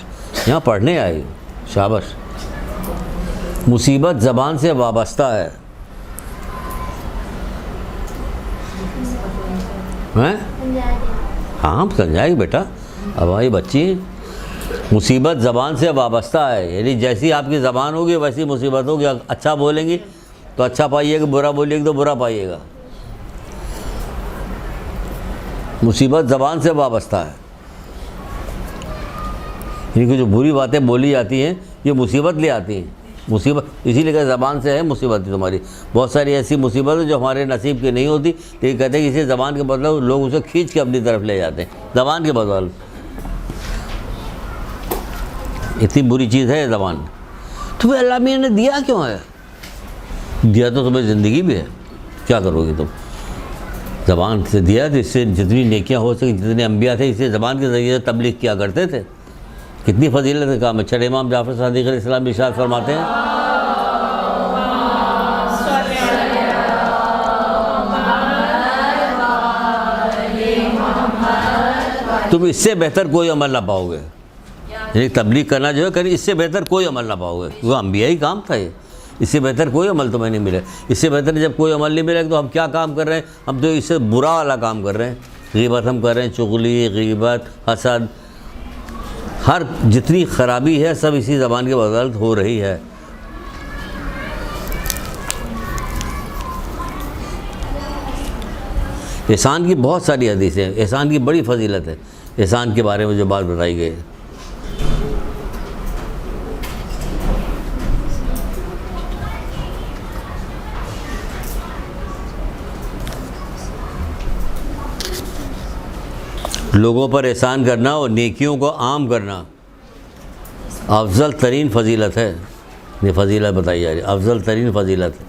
Speaker 1: یہاں پڑھنے آئی، شاباش۔ مصیبت زبان سے وابستہ ہے، ہاں سمجھائے بیٹا، اب ہماری بچی، مصیبت زبان سے وابستہ ہے، یعنی جیسی آپ کی زبان ہوگی ویسی مصیبت ہوگی۔ اچھا بولیں گی تو اچھا پائیے گا، برا بولیے گا تو برا پائیے گا۔ مصیبت زبان سے وابستہ ہے، یعنی کہ جو بری باتیں بولی جاتی ہیں یہ مصیبت لے آتی ہیں، مصیبت اسی لیے کہ زبان سے ہے مصیبت تمہاری۔ بہت ساری ایسی مصیبت جو ہمارے نصیب کی نہیں ہوتی، لیکن کہتے ہیں کہ اسے زبان کے بدلے لوگ اسے کھینچ کے اپنی طرف لے جاتے ہیں، زبان کے بدلے۔ اتنی بری چیز ہے زبان۔ تمہیں اللہ میاں نے دیا کیوں ہے؟ دیا تو تمہیں زندگی بھی ہے، کیا کرو گے تم؟ زبان سے دیا تو اس سے جتنی نیکیاں ہو سکیں، جتنے انبیاء تھے اسے زبان کے ذریعے سے تبلیغ کیا کرتے تھے، کتنی فضیلت کا چھٹے امام جعفر صادق علیہ السلام ارشاد فرماتے ہیں، تم اس سے بہتر کوئی عمل نہ پاؤ گے. یعنی تبلیغ کرنا جو ہے کہ اس سے بہتر کوئی عمل نہ پاؤ گے. وہ انبیائی کام تھا یہ. اس سے بہتر کوئی عمل تمہیں نہیں ملے. اس سے بہتر جب کوئی عمل نہیں ملے تو ہم کیا کام کر رہے ہیں؟ ہم تو اس سے برا والا کام کر رہے ہیں. غیبت ہم کر رہے ہیں, چغلی, غیبت, حسد, ہر جتنی خرابی ہے سب اسی زبان کے بدولت ہو رہی ہے. احسان کی بہت ساری حدیثیں ہیں. احسان کی بڑی فضیلت ہے. احسان کے بارے میں جو بات بتائی گئی ہے. لوگوں پر احسان کرنا اور نیکیوں کو عام کرنا افضل ترین فضیلت ہے. یہ فضیلت بتائی جا رہی ہے, افضل ترین فضیلت ہے.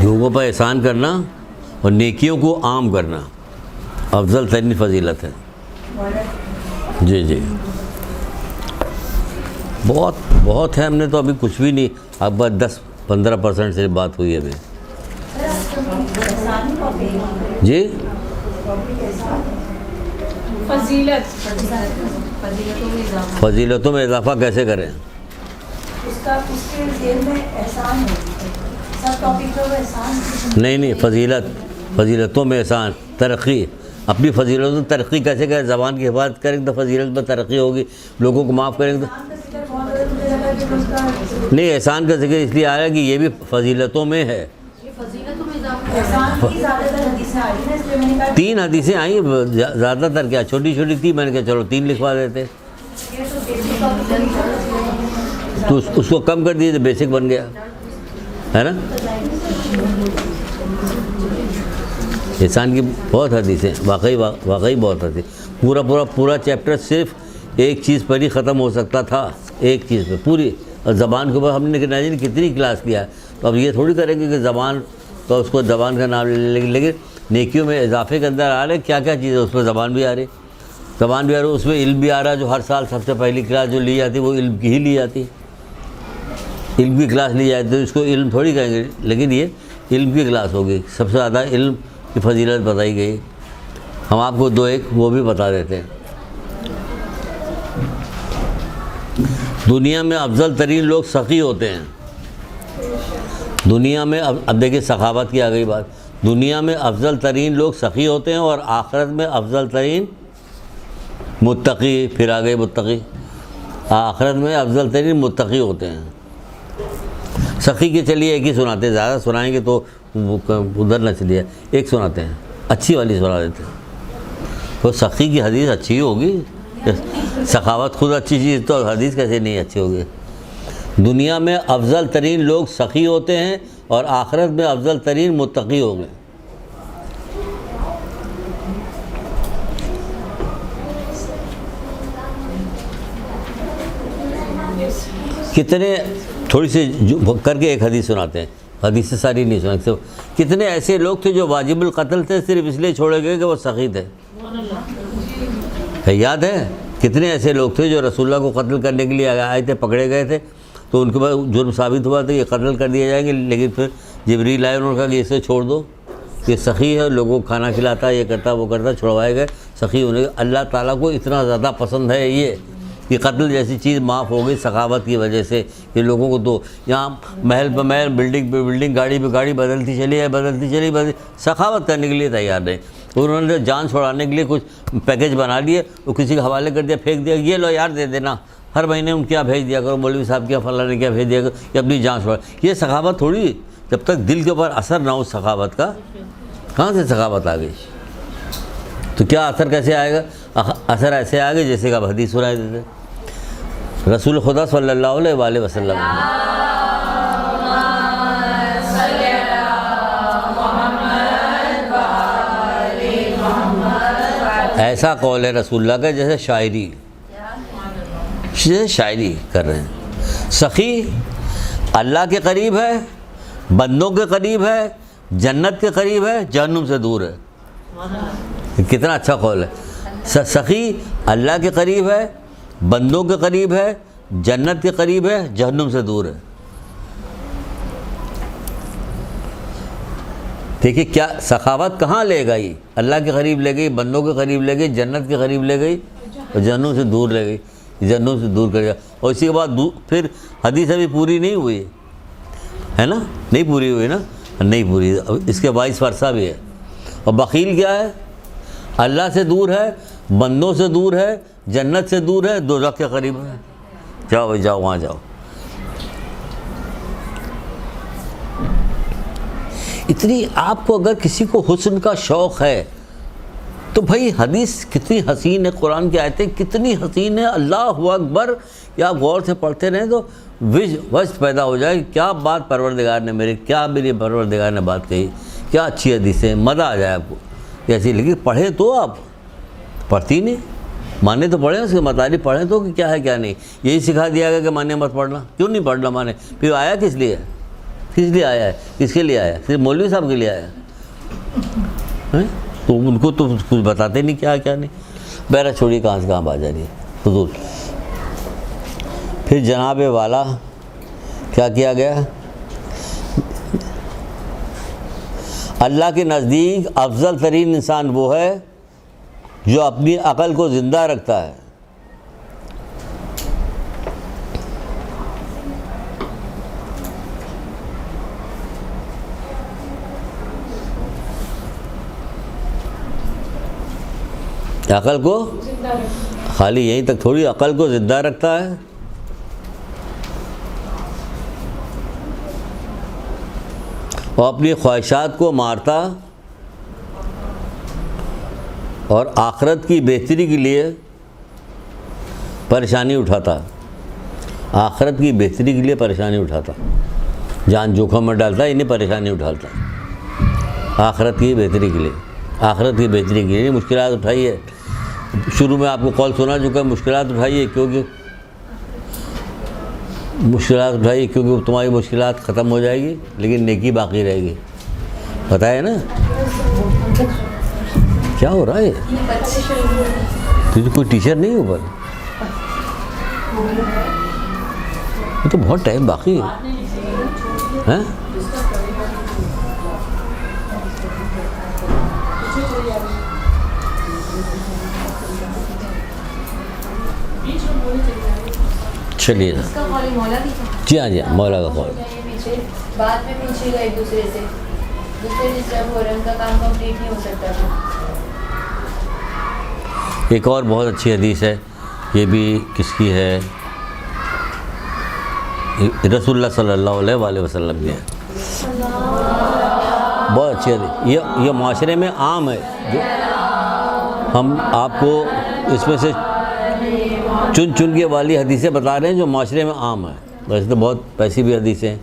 Speaker 1: لوگوں پر احسان کرنا اور نیکیوں کو عام کرنا افضل ترین فضیلت ہے. جی جی بہت ہے. ہم نے تو ابھی کچھ بھی نہیں, اب بس 10-15% سے بات ہوئی ہے ابھی. جی فضیلتوں میں اضافہ کیسے کریں؟ نہیں فضیلتوں میں احسان, ترقی, اپنی فضیلتوں میں ترقی کیسے کریں؟ زبان کی حفاظت کریں تو فضیلت میں ترقی ہوگی. لوگوں کو معاف کریں تو نہیں. احسان کا ذکر اس لیے آ رہا ہے کہ یہ بھی فضیلتوں میں ہے. 3 حدیثیں آئیں, زیادہ تر کیا, چھوٹی تھی. میں نے کہا چلو 3 لکھوا دیتے, تو اس کو کم کر دیے تو بیسک بن گیا ہے نا. احسان کی بہت حدیثیں, واقعی بہت حدیث. پورا چیپٹر صرف ایک چیز پر ہی ختم ہو سکتا تھا, ایک چیز پہ پوری. اور زبان کے اوپر ہم نے کتنی کلاس کیا ہے. تو اب یہ تھوڑی کریں گے کہ زبان تو اس کو زبان کا نام لے لیں, لیکن نیکیوں میں اضافے کے اندر آ رہے کیا چیز ہے. اس میں زبان بھی آ رہی, اس میں علم بھی آ رہا. جو ہر سال سب سے پہلی کلاس جو لی جاتی وہ علم کی ہی لی جاتی. علم کی کلاس لی جاتی تو اس کو علم تھوڑی کہیں گے, لیکن یہ علم کی کلاس ہوگی. سب سے زیادہ علم کی فضیلت بتائی گئی. ہم آپ کو 2-1 وہ بھی بتا دیتے ہیں. دنیا میں افضل ترین لوگ سخی ہوتے ہیں. دنیا میں اب دیکھیں سخاوت کی آ گئی بات. دنیا میں افضل ترین لوگ سخی ہوتے ہیں اور آخرت میں افضل ترین متقی. پھر آ گئے متقی. آخرت میں افضل ترین متقی ہوتے ہیں. سخی کے چلیے ایک ہی سناتے ہیں, زیادہ سنائیں گے تو ادھر نہ چلیے. ایک سناتے ہیں, اچھی والی سنا دیتے ہیں. تو سخی کی حدیث اچھی ہوگی. سخاوت خود اچھی چیز تو حدیث کیسے نہیں اچھی ہوگی. دنیا میں افضل ترین لوگ سخی ہوتے ہیں اور آخرت میں افضل ترین متقی ہوں گے. کتنے تھوڑی سی کر کے ایک حدیث سناتے ہیں. حدیث سے ساری نہیں سنا. کتنے ایسے لوگ تھے جو واجب القتل تھے, صرف اس لیے چھوڑے گئے کہ وہ سخی تھے. یاد ہے کتنے ایسے لوگ تھے جو رسول اللہ کو قتل کرنے کے لیے آئے تھے, پکڑے گئے تھے, تو ان کے بعد جرم ثابت ہوا تھا یہ قتل کر دیے جائیں گے. لیکن پھر جبریل آئے, انہوں نے کہا کہ اسے چھوڑ دو, یہ سخی ہے, لوگوں کو کھانا کھلاتا, یہ کرتا وہ کرتا. چھڑوائے گئے. سخی ہونے کے اللہ تعالیٰ کو اتنا زیادہ پسند ہے یہ کہ قتل جیسی چیز معاف ہو گئی سخاوت کی وجہ سے. کہ لوگوں کو تو یہاں محل پہ محل, بلڈنگ پہ بلڈنگ, گاڑی پہ گاڑی بدلتی چلی سخاوت کرنے کے لیے تیار نہیں. انہوں نے جان چھڑانے کے لیے کچھ پیکیج بنا لیے, وہ کسی کے حوالے کر دیا, پھینک دیا, یہ لو یار دے دینا, ہر مہینے ان کیا بھیج دیا کرو, مولوی صاحب کیا فلاں نے کیا بھیج دیا کرو, کہ اپنی جان چھوڑا. یہ سخاوت تھوڑی, جب تک دل کے اوپر اثر نہ ہو سخاوت کا, کہاں سے سخاوت آ گئی. تو کیا اثر کیسے آئے گا؟ اثر ایسے آئے گا جیسے کہ اب حدیث سنائے دیتے رسول خدا صلی اللہ علیہ وآلہ وسلم. ایسا قول ہے رسول اللہ کا جیسے شاعری کر رہے ہیں. سخی اللہ کے قریب ہے, بندوں کے قریب ہے, جنت کے قریب ہے, جہنم سے دور ہے. کتنا اچھا قول ہے. سخی اللہ کے قریب ہے, بندوں کے قریب ہے, جنت کے قریب ہے, جہنم سے دور ہے. دیکھیے کیا سخاوت کہاں لے گئی، اللہ کے قریب لے گئی، بندوں کے قریب لے گئی، جنت کے قریب لے گئی اور جہنم سے دور لے گئی، جہنم سے دور کر گیا. اور اسی کے بعد پھر حدیث ابھی پوری نہیں ہوئی ہے نا، نہیں پوری ہوئی نا، نہیں پوری، اس کے باعث فرسہ بھی ہے. اور بخیل کیا ہے؟ اللہ سے دور ہے، بندوں سے دور ہے، جنت سے دور ہے، دوزخ کے قریب ہے. جاؤ بھائی جاؤ، وہاں جاؤ. اتنی آپ کو اگر کسی کو حسن کا شوق ہے تو بھائی حدیث کتنی حسین ہے، قرآن کی آیتیں کتنی حسین ہے، اللہ اکبر. یا غور سے پڑھتے رہیں تو وجد پیدا ہو جائے کیا بات پروردگار نے میرے پروردگار نے بات کہی، کیا اچھی حدیثیں، مزہ آ جائے آپ کو ایسی. لیکن پڑھیں تو، آپ پڑھتی نہیں، مانے تو پڑھیں، اس کے مطالب پڑھیں تو کہ کیا ہے کیا نہیں. یہی سکھا دیا گیا کہ مانے مت پڑھنا، کیوں نہیں پڑھنا مانے؟ پھر آیا کس لیے؟ کس لیے آیا ہے؟ کس کے لیے آیا ہے؟ صرف مولوی صاحب کے لیے آیا ہے؟ تو ان کو تو کچھ بتاتے نہیں کیا کیا نہیں. بہرحال چھوڑی کہاں سے کہاں بات جا رہی ہے فضول. پھر جناب والا کیا کیا گیا؟ اللہ کے نزدیک افضل ترین انسان وہ ہے جو اپنی عقل کو زندہ رکھتا ہے. عقل کو خالی یہیں تک تھوڑی، عقل کو زندہ رکھتا ہے. اور اپنی خواہشات کو مارتا اور آخرت کی بہتری کے لیے پریشانی اٹھاتا. آخرت کی بہتری کے لیے پریشانی اٹھاتا، جان جوخم میں ڈالتا، انہیں پریشانی اٹھاتا. آخرت کی بہتری کے لیے، آخرت کی بہتری کے لیے مشکلات اٹھائیے. شروع میں آپ کو قول سنا چکا ہے، مشکلات اٹھائیے کیونکہ تمہاری مشکلات ختم ہو جائے گی لیکن نیکی باقی رہے گی. پتہ ہے نا کیا ہو رہا ہے؟ تجھے کوئی ٹیچر نہیں اوپر؟ یہ تو بہت ٹائم باقی ہے. چلیے جی ہاں مولا کا قول.
Speaker 6: بعد میں پوچھے گا ایک دوسرے سے، دوسرے ڈسٹرب ہو رہے ہیں، ان کا کام کمپلیٹ نہیں ہو سکتا.
Speaker 1: ایک اور بہت اچھی حدیث ہے، یہ بھی کس کی ہے؟ رسول اللہ صلی اللہ علیہ وآلہ وسلم کی ہے. بہت اچھی حدیث، یہ معاشرے میں عام ہے. جو ہم آپ کو اس میں سے چن کے والی حدیثیں بتا رہے ہیں جو معاشرے میں عام ہیں. ویسے تو بہت پیسی بھی حدیثیں ہیں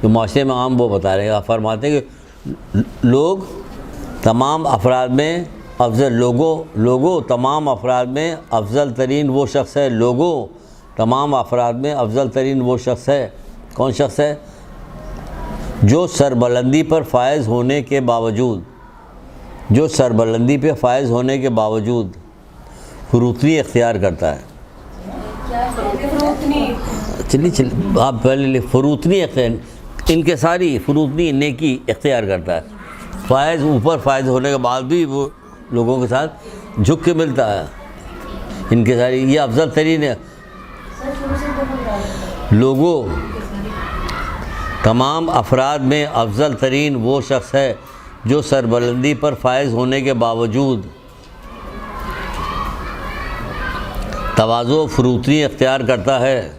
Speaker 1: جو معاشرے میں عام، وہ بتا رہے ہیں. آپ فرماتے ہیں کہ لوگ تمام افراد میں افضل، لوگوں تمام افراد میں افضل ترین وہ شخص ہے. تمام افراد میں افضل ترین وہ شخص ہے. کون شخص ہے؟ جو سربلندی پر فائز ہونے کے باوجود فروتنی اختیار کرتا ہے. چلیے آپ پہلے فروتنی انکساری فروتنی نیکی اختیار کرتا ہے. اوپر فائز ہونے کے بعد بھی وہ لوگوں کے ساتھ جھک کے ملتا ہے. انکساری یہ افضل ترین ہے. تمام افراد میں افضل ترین وہ شخص ہے جو سربلندی پر فائز ہونے کے باوجود تواضع و فروتنی اختیار کرتا ہے.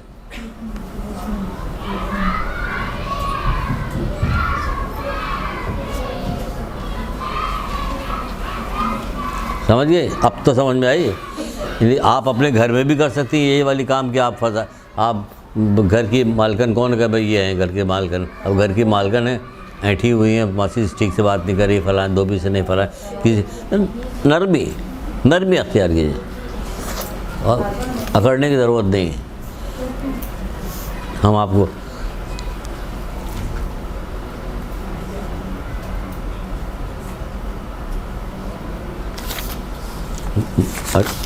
Speaker 1: سمجھ گئے؟ اب تو سمجھ میں آئی. آپ اپنے گھر میں بھی کر سکتی ہیں یہی والی کام کہ آپ گھر کی مالکن کون ہے؟ بھائی یہ ہیں گھر کے مالکن. اب گھر کی مالکن ہیں، اینٹھی ہوئی ہیں، ماسی ٹھیک سے بات نہیں کر رہی، فلاں دھوبی سے نہیں فلاں، کسی نرمی اختیار کیجیے اور اکڑنے کی ضرورت نہیں ہے. ہم آپ کو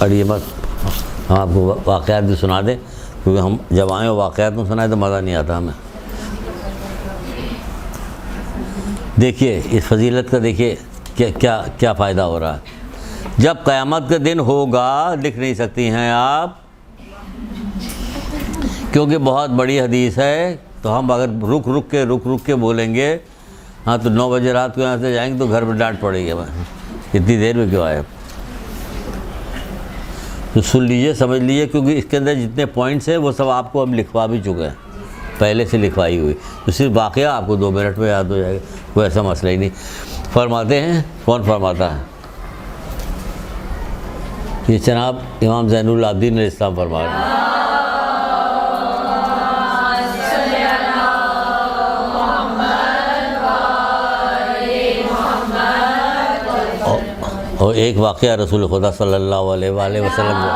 Speaker 1: اڑیے مت، ہم آپ کو واقعات بھی سنا دیں کیونکہ ہم جب آئیں واقعات میں سنائیں تو مزہ نہیں آتا ہمیں. دیکھیے اس فضیلت کا، دیکھیے کیا کیا فائدہ ہو رہا ہے. جب قیامت کا دن ہوگا لکھ نہیں سکتی ہیں آپ، کیونکہ بہت بڑی حدیث ہے. تو ہم اگر رک کے بولیں گے ہاں تو 9 بجے رات کو یہاں سے جائیں گے تو گھر میں ڈانٹ پڑے گی. اتنی دیر میں کیوں آئے؟ تو سن لیجئے، سمجھ لیجئے، کیونکہ اس کے اندر جتنے پوائنٹس ہیں وہ سب آپ کو ہم لکھوا بھی چکے ہیں، پہلے سے لکھوائی ہوئی. تو صرف واقعہ آپ کو 2 منٹ میں یاد ہو جائے گا، کوئی ایسا مسئلہ ہی نہیں. فرماتے ہیں، کون فرماتا ہے؟ یہ جناب امام زین العابدین علیہ السلام فرما رہے ہیں. اور ایک واقعہ رسول خدا صلی اللہ علیہ وآلہ وسلم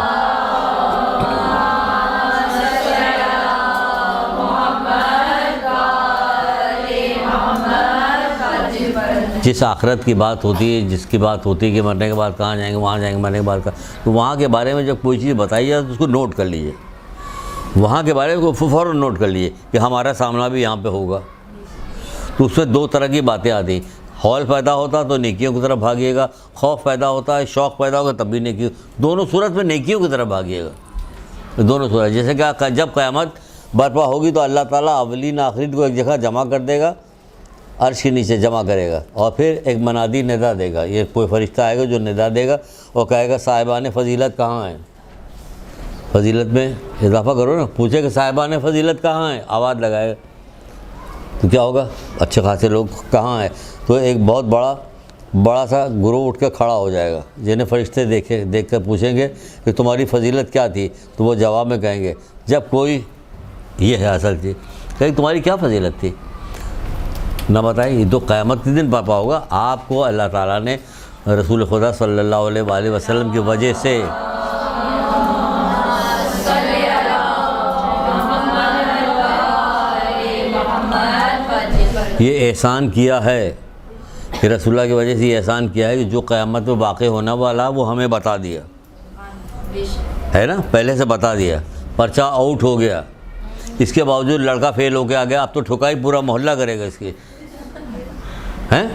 Speaker 1: جس آخرت کی بات ہوتی ہے، جس کی بات ہوتی ہے کہ مرنے کے بعد کہاں جائیں گے، وہاں جائیں گے مرنے کے بعد کا، تو وہاں کے بارے میں جب کوئی چیز بتائی جائے تو اس کو نوٹ کر لیجئے. وہاں کے بارے میں فوراً نوٹ کر لیجئے کہ ہمارا سامنا بھی یہاں پہ ہوگا. تو اس میں 2 طرح کی باتیں آتی ہیں. ہال پیدا ہوتا تو نیکیوں کی طرف بھاگیے گا، خوف پیدا ہوتا ہے، شوق پیدا ہوگا تب بھی نیکیوں، دونوں صورت میں نیکیوں کی طرف بھاگیے گا. دونوں صورت، جیسے کہ جب قیامت برپا ہوگی تو اللہ تعالیٰ اولین آخرین کو ایک جگہ جمع کر دے گا، عرش کے نیچے جمع کرے گا، اور پھر ایک منادی ندا دے گا. یہ کوئی فرشتہ آئے گا جو ندا دے گا اور کہے گا صاحبان فضیلت کہاں ہیں؟ فضیلت میں اضافہ کرو نا، پوچھے کہ صاحبان فضیلت کہاں ہیں، آواز لگائے گا تو کیا ہوگا؟ اچھے خاصے لوگ کہاں ہیں؟ تو ایک بہت بڑا سا گروہ اٹھ کے کھڑا ہو جائے گا، جنہیں فرشتے دیکھ کر پوچھیں گے کہ تمہاری فضیلت کیا تھی، تو وہ جواب میں کہیں گے جب کوئی، یہ ہے اصل چیز، کہ تمہاری کیا فضیلت تھی، نہ بتائیں. یہ تو قیامت کے دن برپا ہوگا. آپ کو اللہ تعالیٰ نے رسول خدا صلی اللہ علیہ وآلہ وسلم کی وجہ سے یہ احسان کیا ہے، کہ رسول اللہ کی وجہ سے یہ احسان کیا ہے کہ جو قیامت میں واقع ہونا والا وہ ہمیں بتا دیا ہے نا، پہلے سے بتا دیا. پرچہ آؤٹ ہو گیا، اس کے باوجود لڑکا فیل ہو کے آ گیا، اب تو ٹھکائی پورا محلہ کرے گا اس کی. ہیں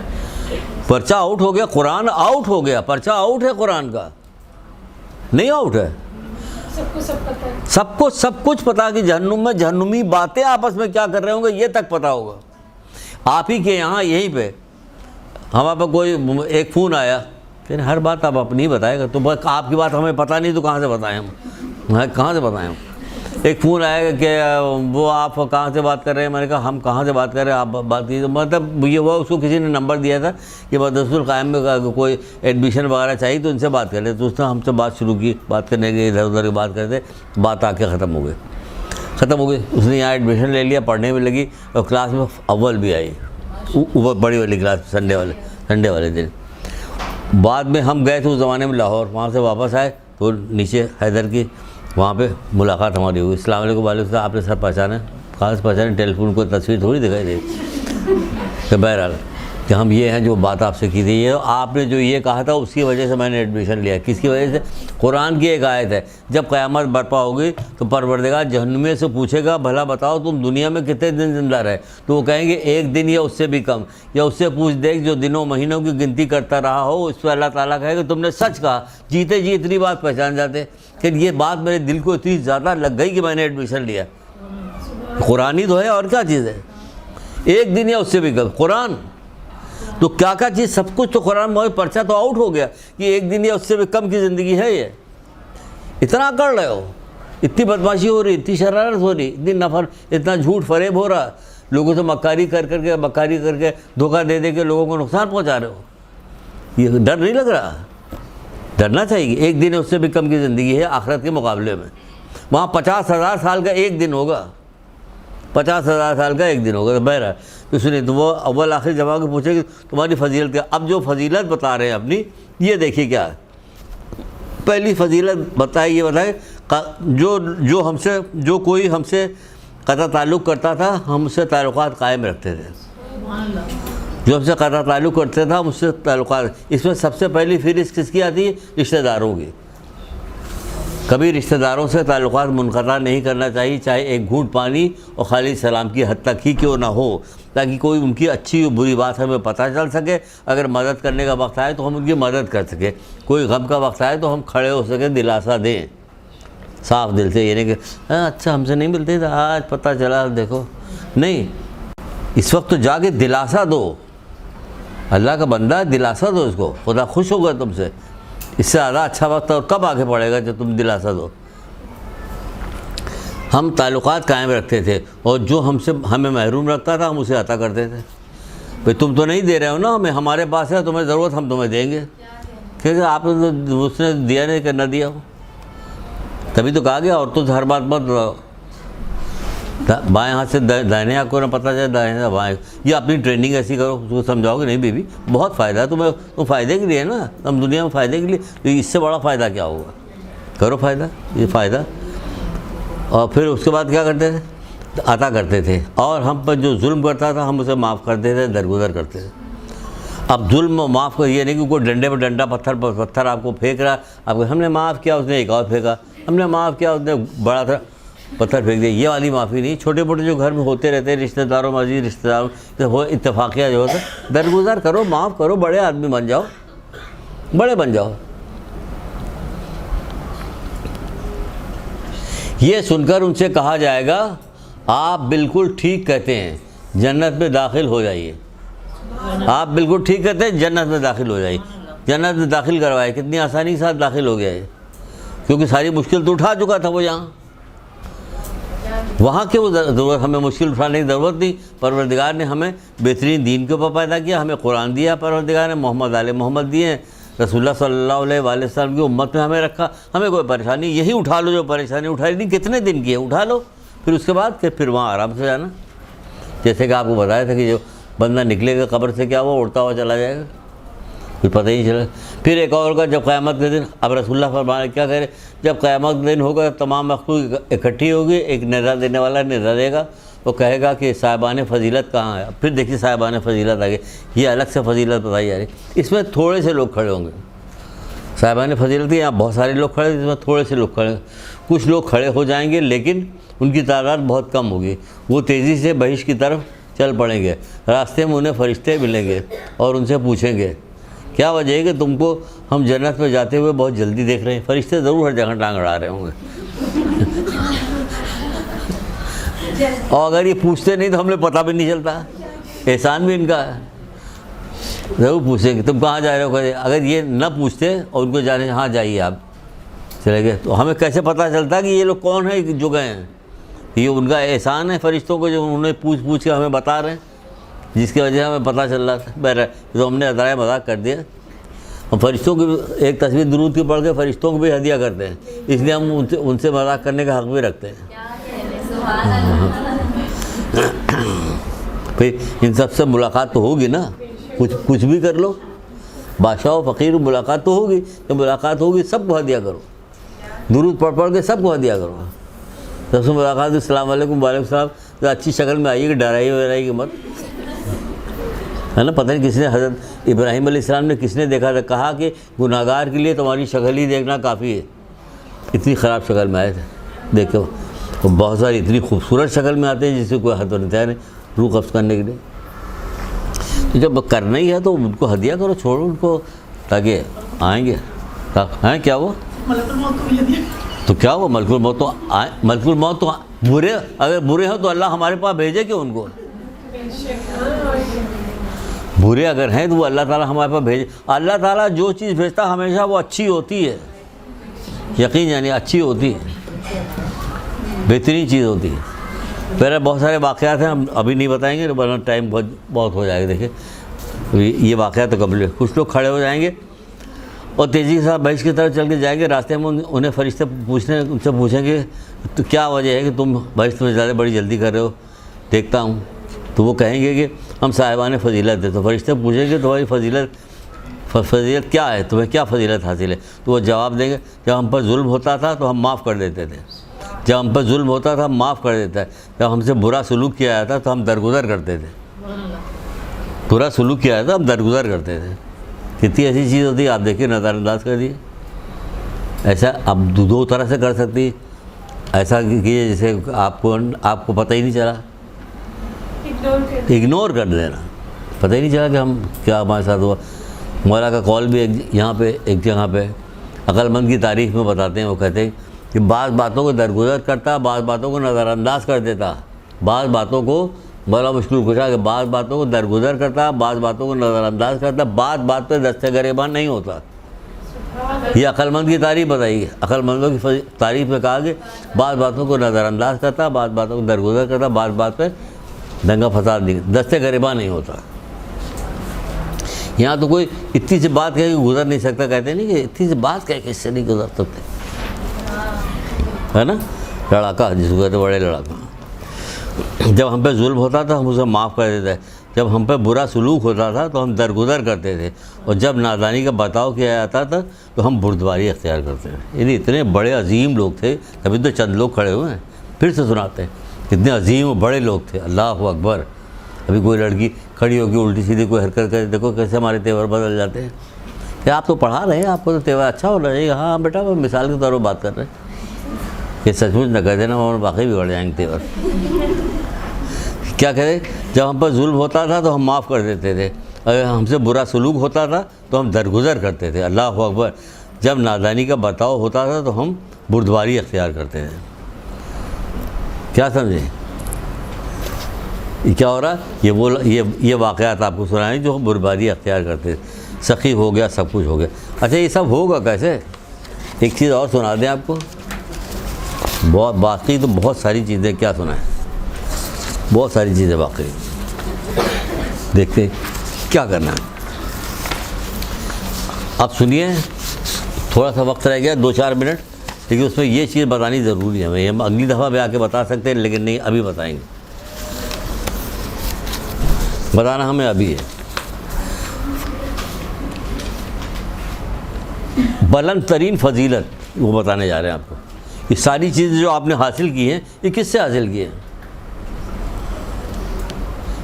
Speaker 1: پرچہ آؤٹ ہو گیا، قرآن آؤٹ ہو گیا، پرچہ آؤٹ ہے قرآن کا، نہیں آؤٹ ہے.
Speaker 3: سب کو سب پتہ ہے،
Speaker 1: سب کو سب کچھ پتا کہ جہنم میں جہنمی باتیں آپس میں کیا کر رہے ہوں گے یہ تک پتا ہوگا. آپ ہی کے یہاں یہیں پہ ہمارے پہ کوئی ایک فون آیا، پھر ہر بات آپ اپنی بتائے گا، تو بس آپ کی بات ہمیں پتہ نہیں تو کہاں سے بتائیں ہم، کہاں سے بتائیں ہم. ایک فون آئے گا کہ وہ آپ کہاں سے بات کر رہے ہیں، میں نے کہا ہم کہاں سے بات کر رہے ہیں، آپ بات کیجیے. مطلب یہ ہوا اس کو کسی نے نمبر دیا تھا کہ مدرسۃ القائم میں کوئی ایڈمیشن وغیرہ چاہیے تو ان سے بات کر لیں. تو اس نے ہم سے بات شروع کی، بات کرنے کے ادھر ادھر کی بات کرتے، بات آ کے ختم ہو گئی. اس نے یہاں ایڈمیشن لے لیا، پڑھنے میں لگی اور کلاس میں اول بھی آئی، اوپر بڑی والی کلاس، سنڈے والے دن. بعد میں ہم گئے تھے اس زمانے میں لاہور، وہاں سے واپس آئے تو نیچے حیدر کی وہاں پہ ملاقات ہماری ہوئی. السلام علیکم. وعلیکم السلام. آپ نے سر پہچانا؟ خاص پہچانے، ٹیلی فون کو تصویر تھوڑی دکھائی دے. کہ بہرحال کہ ہم یہ ہیں جو بات آپ سے کی تھی، یہ آپ نے جو یہ کہا تھا اس کی وجہ سے میں نے ایڈمیشن لیا. کس کی وجہ سے؟ قرآن کی ایک آیت ہے، جب قیامت برپا ہوگی تو پروردگار جہنمی سے پوچھے گا بھلا بتاؤ تم دنیا میں کتنے دن زندہ رہے، تو وہ کہیں گے 1 دن یا اس سے بھی کم، یا اس سے پوچھ دیکھ جو دنوں مہینوں کی گنتی کرتا رہا ہو. اس پہ اللہ تعالیٰ کہے گا تم نے سچ کہا، جیتے جی اتنی بات پہچان جاتے کہ یہ بات میرے دل کو اتنی زیادہ لگ گئی کہ میں نے ایڈمیشن لیا. قرآن ہی تو ہے، اور کیا چیز ہے؟ 1 دن یا اس سے بھی کم قرآن. تو کیا چیز، سب کچھ تو قرآن میں، پرچہ تو آؤٹ ہو گیا کہ 1 دن یا اس سے بھی کم کی زندگی ہے. یہ اتنا کر رہے ہو، اتنی بدماشی ہو رہی، اتنی شرارت ہو رہی، اتنی نفر، اتنا جھوٹ فریب ہو رہا، لوگوں سے مکاری کر کے دھوکہ دے کے لوگوں کو نقصان پہنچا رہے ہو. یہ ڈر نہیں لگ رہا؟ ڈرنا چاہیے. 1 دن اس سے بھی کم کی زندگی ہے آخرت کے مقابلے میں. وہاں 50,000 سال کا 1 دن ہوگا، 50,000 سال کا 1 دن ہوگا. تو بہرحال تو سنیں، تو وہ اول آخر جمع کے پوچھے کہ تمہاری فضیلت کیا. اب جو فضیلت بتا رہے ہیں اپنی، یہ دیکھیے کیا ہے. پہلی فضیلت بتائے، یہ بتائے جو کوئی ہم سے قطع تعلق کرتا تھا ہم اس سے تعلقات قائم رکھتے تھے. جو ہم سے قطع تعلق کرتے تھا ہم اس سے تعلقات. اس میں سب سے پہلی فہرست کس کی آتی ہے؟ رشتہ داروں کی. کبھی رشتہ داروں سے تعلقات منقطع نہیں کرنا چاہیے، چاہے ایک گھونٹ پانی اور خالی سلام کی حد تک ہی کیوں نہ ہو، تاکہ کوئی ان کی اچھی و بری بات ہمیں پتہ چل سکے، اگر مدد کرنے کا وقت آئے تو ہم ان کی مدد کر سکیں، کوئی غم کا وقت آئے تو ہم کھڑے ہو سکیں، دلاسا دیں صاف دل سے، یہ نہیں کہ اچھا ہم سے نہیں ملتے تھے آج پتہ چلا دیکھو، نہیں، اس وقت تو جا کے دلاسا دو، اللہ کا بندہ دلاسا دو اس کو، خدا خوش ہوگا تم سے، اس سے زیادہ اچھا وقت اور کب آگے پڑے گا جب تم دلاسا دو۔ ہم تعلقات قائم رکھتے تھے اور جو ہمیں محروم رکھتا تھا ہم اسے عطا کرتے تھے، بھئی تم تو نہیں دے رہے ہو نا ہمیں، ہمارے پاس ہے، تمہیں ضرورت ہم تمہیں دیں گے، کیونکہ آپ نے اس نے دیا نہیں کہ نہ دیا ہو، تبھی تو کہا گیا عورتوں سے ہر بات مت بائیں ہاتھ سے دائیں ہاتھ کو نہ پتہ چلے، دائیں سے بائیں، یہ اپنی ٹریننگ ایسی کرو، اس کو سمجھاؤ کہ نہیں بیوی بہت فائدہ ہے تمہیں، تم فائدے کے لیے ہے نا، ہم دنیا میں فائدے کے لیے، تو اس سے بڑا فائدہ کیا ہوگا، کرو فائدہ، یہ فائدہ۔ اور پھر اس کے بعد کیا کرتے تھے، عطا کرتے تھے، اور ہم پر جو ظلم کرتا تھا ہم اسے معاف کرتے تھے، درگزر کرتے تھے۔ اب ظلم و معاف کا یہ نہیں کہ کوئی ڈنڈے پہ ڈنڈا، پتھر پر پتھر آپ کو پھینک رہا، آپ کو ہم نے معاف کیا اس نے ایک اور پھینکا، ہم نے معاف کیا اس نے بڑا تھا پتھر پھینک دیا، یہ والی معافی نہیں۔ چھوٹے موٹے جو گھر میں ہوتے رہتے ہیں رشتہ داروں مزید رشتہ داروں وہ اتفاقیہ جو ہوتا ہے، درگزر کرو، معاف کرو، بڑے آدمی بن جاؤ، بڑے بن جاؤ۔ یہ سن کر ان سے کہا جائے گا آپ بالکل ٹھیک کہتے ہیں، جنت میں داخل ہو جائیے، آپ بالکل ٹھیک کہتے ہیں، جنت میں داخل ہو جائیے، جنت میں داخل کروائے، کتنی آسانی کے ساتھ داخل ہو گیا ہے، کیونکہ ساری مشکل تو اٹھا چکا تھا وہ، وہاں کے وہ ضرورت، ہمیں مشکل اٹھانے کی ضرورت نہیں، پروردگار نے ہمیں بہترین دین کے اوپر پیدا کیا، ہمیں قرآن دیا، پروردگار نے محمد آل محمد دیے ہیں، رسول اللہ صلی اللہ علیہ وآلہ وسلم کی امت میں ہمیں رکھا، ہمیں کوئی پریشانی، یہی اٹھا لو جو پریشانی اٹھائی نہیں، کتنے دن کی ہے اٹھا لو، پھر اس کے بعد پھر وہاں آرام سے جانا، جیسے کہ آپ کو بتایا تھا کہ جو بندہ نکلے گا قبر سے کیا وہ اڑتا ہوا چلا جائے گا، کوئی پتہ ہی نہیں چلا۔ پھر ایک اور کا جب قیامت کے دن، اب رسول اللہ فرمانے کیا کہہ رہے، جب قیامت کے دن ہوگا تمام مخلوق اکٹھی ہوگی، ایک نظرہ دینے والا نظرہ دے گا، وہ کہے گا کہ صاحبان فضیلت کہاں ہے، پھر دیکھیے صاحبان فضیلت آگے، یہ الگ سے فضیلت بتائی جا رہی، اس میں تھوڑے سے لوگ کھڑے ہوں گے، صاحبان فضیلت کے یہاں بہت سارے لوگ کھڑے ہیں، اس میں تھوڑے سے لوگ کھڑے، کچھ لوگ کھڑے ہو جائیں گے لیکن ان کی تعداد بہت کم ہوگی، وہ تیزی سے بہشت کی طرف چل پڑیں گے، راستے میں انہیں فرشتے ملیں گے اور ان سے پوچھیں گے کیا وجہ ہے کہ تم کو ہم جنت میں جاتے ہوئے بہت جلدی دیکھ رہے ہیں، فرشتے ضرور ہر جگہ ٹانگ اڑا رہے ہوں گے، اور اگر یہ پوچھتے نہیں تو ہمیں پتہ بھی نہیں چلتا، احسان بھی ان کا ہے، ضرور پوچھیں گے تم کہاں جا رہے ہو، اگر یہ نہ پوچھتے اور ان کو جانے ہاں جائیے آپ چلے گئے تو ہمیں کیسے پتہ چلتا کہ یہ لوگ کون ہیں جو گئے ہیں، یہ ان کا احسان ہے فرشتوں کو جو انہیں پوچھ کے ہمیں بتا رہے ہیں، جس کی وجہ سے ہمیں پتہ چل رہا تھا، بہرحال تو ہم نے ادائے مذاق کر دیا، ہم فرشتوں کی ایک تصویر درود کی پڑھ کے فرشتوں کو بھی ہدیہ کرتے ہیں، اس لیے ہم ان سے مذاق کرنے کا حق بھی رکھتے ہیں، پھر ان سب سے ملاقات تو ہوگی نا، کچھ بھی کر لو، بادشاہ و فقیر ملاقات تو ہوگی، جب ملاقات ہوگی سب کو ہدیہ کرو، درود پڑھ کے سب کو ہدیہ کرو، سب سے ملاقات السلام علیکم وعلیکم السلام، تو اچھی شکل میں آئیے کہ ڈرائیے وغیرہ کی مت، ہے نا، پتہ نہیں کس نے، حضرت ابراہیم علیہ السلام نے کس نے دیکھا تھا، کہا کہ گناہگار کے لیے تمہاری شکل ہی دیکھنا کافی ہے، اتنی خراب شکل میں آئے تھے، دیکھو بہت ساری اتنی خوبصورت شکل میں آتے ہیں جس سے کوئی حد و انتہا نہیں روح قبض کرنے کے لیے، تو جب کرنا ہی ہے تو ان کو ہدیہ کرو، چھوڑو ان کو، تاکہ آئیں گے، ہیں کیا وہ تو کیا وہ ملک الموت تو ملک الموت تو برے، اگر برے ہوں تو اللہ ہمارے پاس بھیجے کیوں ان کو، برے اگر ہیں تو وہ اللہ تعالیٰ ہمارے پاس بھیجے، اللہ تعالیٰ جو چیز بھیجتا ہمیشہ وہ اچھی ہوتی ہے، یقین یعنی اچھی ہوتی ہے، بہترین چیز ہوتی ہے۔ پہلے بہت سارے واقعات ہیں، ہم ابھی نہیں بتائیں گے ورنہ ٹائم بہت ہو جائے گا، دیکھیں یہ واقعات تو قبل، کچھ لوگ کھڑے ہو جائیں گے اور تیزی کے ساتھ بہشت کی طرف چل کے جائیں گے، راستے میں انہیں فرشتے ان سے پوچھیں گے تو کیا وجہ ہے کہ تم بہشت میں زیادہ بڑی جلدی کر رہے ہو، دیکھتا ہوں، تو وہ کہیں گے کہ ہم صاحبان فضیلت ہیں، تو فرشتے پوچھیں گے تمہاری فضیلت کیا ہے، تمہیں کیا فضیلت حاصل ہے، تو وہ جواب دیں گے جب ہم پر ظلم ہوتا تھا تو ہم معاف کر دیتے تھے، جب ہم پر ظلم ہوتا تھا ہم معاف کر دیتا ہے، جب ہم سے برا سلوک کیا جاتا تو ہم درگزر کرتے تھے، برا سلوک کیا جاتا ہم درگزر کرتے تھے، کتنی ایسی چیز ہوتی ہے آپ دیکھیے نظر انداز کر دیے، ایسا اب دو طرح سے کر سکتی، ایسا کیجیے جیسے آپ کو پتہ ہی نہیں چلا، اگنور کر دینا، پتہ ہی نہیں چلا کہ ہم کیا ہمارے ساتھ ہوا۔ مولا کا قول بھی ایک جگہ پہ عقل مند کی تعریف میں بتاتے ہیں، وہ کہتے ہیں کہ بعض باتوں کو درگزر کرتا، بعض باتوں کو نظر انداز کر دیتا، بعض باتوں کو مولا مشکل کشا کہ بعض باتوں کو درگزر کرتا، بعض باتوں کو نظر انداز کرتا، بات پہ دست گریبان نہیں ہوتا۔ یہ عقل مند کی تعریف بتائی، عقل مندوں کی تعریف میں کہا کہ بعض باتوں کو نظر انداز کرتا، بعض باتوں کو درگزر کرتا، بعض بات پہ دنگا فساد نہیں، دست گریبان نہیں ہوتا۔ یہاں تو کوئی اتنی سی بات کہہ کے گزر نہیں سکتا، کہتے نہیں کہ اتنی سی بات کہہ کے اس سے نہیں گزر سکتے، ہے نا؟ لڑاکا جس کو کہتے بڑے لڑاکا۔ جب ہم پہ ظلم ہوتا تھا ہم اسے معاف کر دیتے، جب ہم پہ برا سلوک ہوتا تھا تو ہم درگزر کرتے تھے، اور جب نادانی کا بتاؤ کیا جاتا تھا تو ہم بردباری اختیار کرتے ہیں۔ یعنی اتنے بڑے عظیم لوگ تھے، ابھی تو چند لوگ کھڑے ہوئے ہیں، پھر سے سناتے ہیں، اتنے عظیم و بڑے لوگ تھے، اللہ اکبر۔ ابھی کوئی لڑکی کھڑی ہو کے الٹی سیدھی کوئی حرکت کرے، دیکھو کیسے ہمارے تیور بدل جاتے ہیں۔ کہ آپ تو پڑھا رہے ہیں، آپ کو تو تیور اچھا ہونا چاہیے۔ ہاں بیٹا وہ مثال کے طور پر بات کر رہے ہیں کہ سچ مچ نہ کہہ دینا وہ باقی بگڑ جائیں گے تیور۔ کیا کہتے، جب ہم پر ظلم ہوتا تھا تو ہم معاف کر دیتے تھے، اگر ہم سے برا سلوک ہوتا تھا تو ہم درگزر کرتے تھے، اللہ اکبر۔ جب نادانی کا بتاؤ ہوتا تھا تو ہم بردباری اختیار کرتے تھے۔ کیا سمجھے یہ کیا ہو رہا ہے؟ یہ واقعات آپ کو سنائیں جو ہم بردباری اختیار کرتے تھے، سخی ہو گیا، سب کچھ ہو گیا۔ اچھا یہ سب ہوگا کیسے؟ ایک چیز اور سنا دیں آپ کو، باقی تو بہت ساری چیزیں، کیا سنائیں، بہت ساری چیزیں باقی، دیکھتے ہیں کیا کرنا ہے۔ اب سنیے، تھوڑا سا وقت رہ گیا، 2-4 منٹ، لیکن اس میں یہ چیز بتانی ضروری ہے۔ ہم اگلی دفعہ بھی آ کے بتا سکتے ہیں، لیکن نہیں ابھی بتائیں گے، بتانا ہمیں ابھی ہے۔ بلند ترین فضیلت وہ بتانے جا رہے ہیں آپ کو۔ یہ ساری چیزیں جو آپ نے حاصل کی ہیں یہ کس سے حاصل کی ہیں؟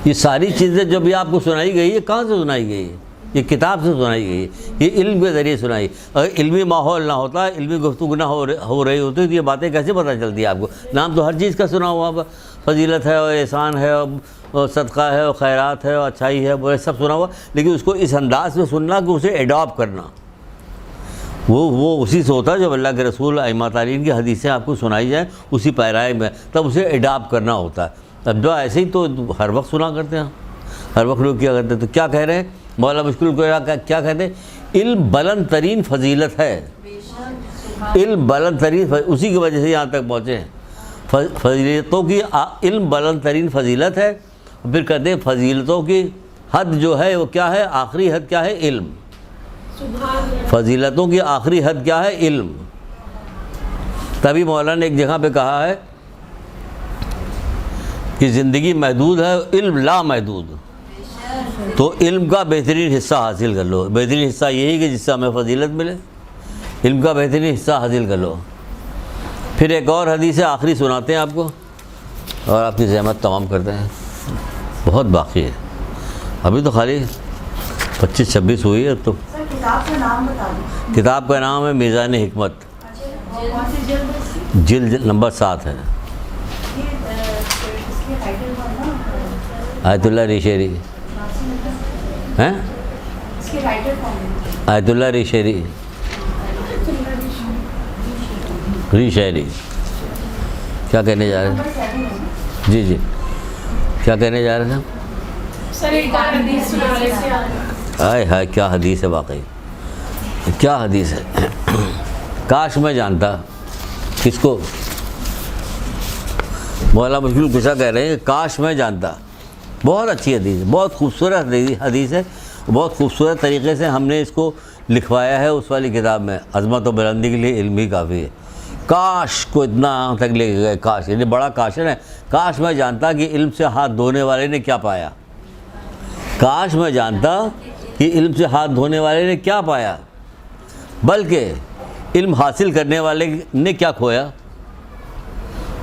Speaker 1: یہ ساری چیزیں جو بھی آپ کو سنائی گئی ہے کہاں سے سنائی گئی ہے؟ یہ کتاب سے سنائی گئی ہے، یہ علم کے ذریعے سنائی۔ اگر علمی ماحول نہ ہوتا، علمی گفتگو نہ ہو رہی ہوتی تو یہ باتیں کیسے پتہ چلتی آپ کو؟ نام تو ہر چیز کا سنا ہوا، فضیلت ہے اور احسان ہے اور صدقہ ہے اور خیرات ہے اور اچھائی ہے، وہ سب سنا ہوا، لیکن اس کو اس انداز میں سننا کہ اسے ایڈاپٹ کرنا، وہ اسی سے ہوتا ہے جب اللہ کے رسول ائمہ تعلیم کی حدیثیں آپ کو سنائی جائیں اسی پیرائے میں، تب اسے ایڈاپٹ کرنا ہوتا ہے۔ اب جو ایسے ہی تو ہر وقت سنا کرتے ہیں، ہر وقت لوگ کیا کرتے ہیں، تو کیا کہہ رہے ہیں مولا مشکل کو؟ کیا کہتے ہیں؟ علم بلند ترین فضیلت ہے، علم بلند ترین، اسی کی وجہ سے یہاں تک پہنچے ہیں۔ فضیلتوں کی علم بلند ترین فضیلت ہے، پھر کہتے ہیں فضیلتوں کی حد جو ہے وہ کیا ہے؟ آخری حد کیا ہے؟ علم۔ فضیلتوں کی آخری حد کیا ہے؟ علم۔ تبھی مولانا نے ایک جگہ پہ کہا ہے کہ زندگی محدود ہے، علم لا محدود، تو علم کا بہترین حصہ حاصل کر لو۔ بہترین حصہ یہی کہ جس سے ہمیں فضیلت ملے، علم کا بہترین حصہ حاصل کر لو۔ پھر ایک اور حدیث آخری سناتے ہیں آپ کو اور آپ کی زحمت تمام کرتے ہیں، بہت باقی ہے، ابھی تو خالی 25-26 ہوئی ہے۔ تو
Speaker 5: کتاب کا نام بتا دیں۔
Speaker 1: کتاب کا نام ہے میزان حکمت، جلد نمبر 7 ہے، آیت اللہ ریشیری ہیں، آیت اللہ ریشیری کیا کہنے جا رہے ہیں؟ جی کیا کہنے جا رہے تھے؟
Speaker 3: سر ایک حدیث سنا رہے تھے۔
Speaker 1: ہائے ہائے کیا حدیث ہے، واقعی کیا حدیث ہے۔ کاش میں جانتا، کس کو؟ مولا مشکل کشا کہہ رہے ہیں کہ کاش میں جانتا۔ بہت اچھی حدیث ہے، بہت خوبصورت حدیث ہے، بہت خوبصورت طریقے سے ہم نے اس کو لکھوایا ہے اس والی کتاب میں۔ عظمت و بلندی کے لیے علم ہی کافی ہے۔ کاش کو اتنا تک لے کے گئے، کاش یعنی بڑا کاشن ہے۔ کاش میں جانتا کہ علم سے ہاتھ دھونے والے نے کیا پایا، کاش میں جانتا کہ علم سے ہاتھ دھونے والے نے کیا پایا، بلکہ علم حاصل کرنے والے نے کیا کھویا،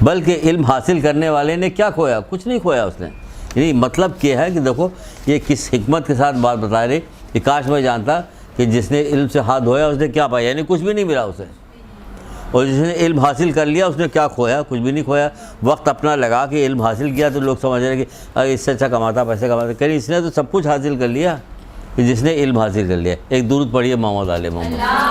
Speaker 1: بلکہ علم حاصل کرنے والے نے کیا کھویا، کچھ نہیں کھویا اس نے۔ یعنی مطلب کیا ہے کہ دیکھو یہ کس حکمت کے ساتھ بات بتا رہے کہ کاش میں جانتا کہ جس نے علم سے ہاتھ دھویا اس نے کیا پایا، یعنی کچھ بھی نہیں ملا اسے، اور جس نے علم حاصل کر لیا اس نے کیا کھویا؟ کچھ بھی نہیں کھویا. وقت اپنا لگا کے علم حاصل کیا تو لوگ سمجھ رہے ہیں کہ اس سے اچھا کماتا، پیسے کماتا. کہ اس نے تو سب کچھ حاصل کر لیا کہ جس نے علم حاصل کر لیا. ایک درود پڑھیے محمد آل محمد.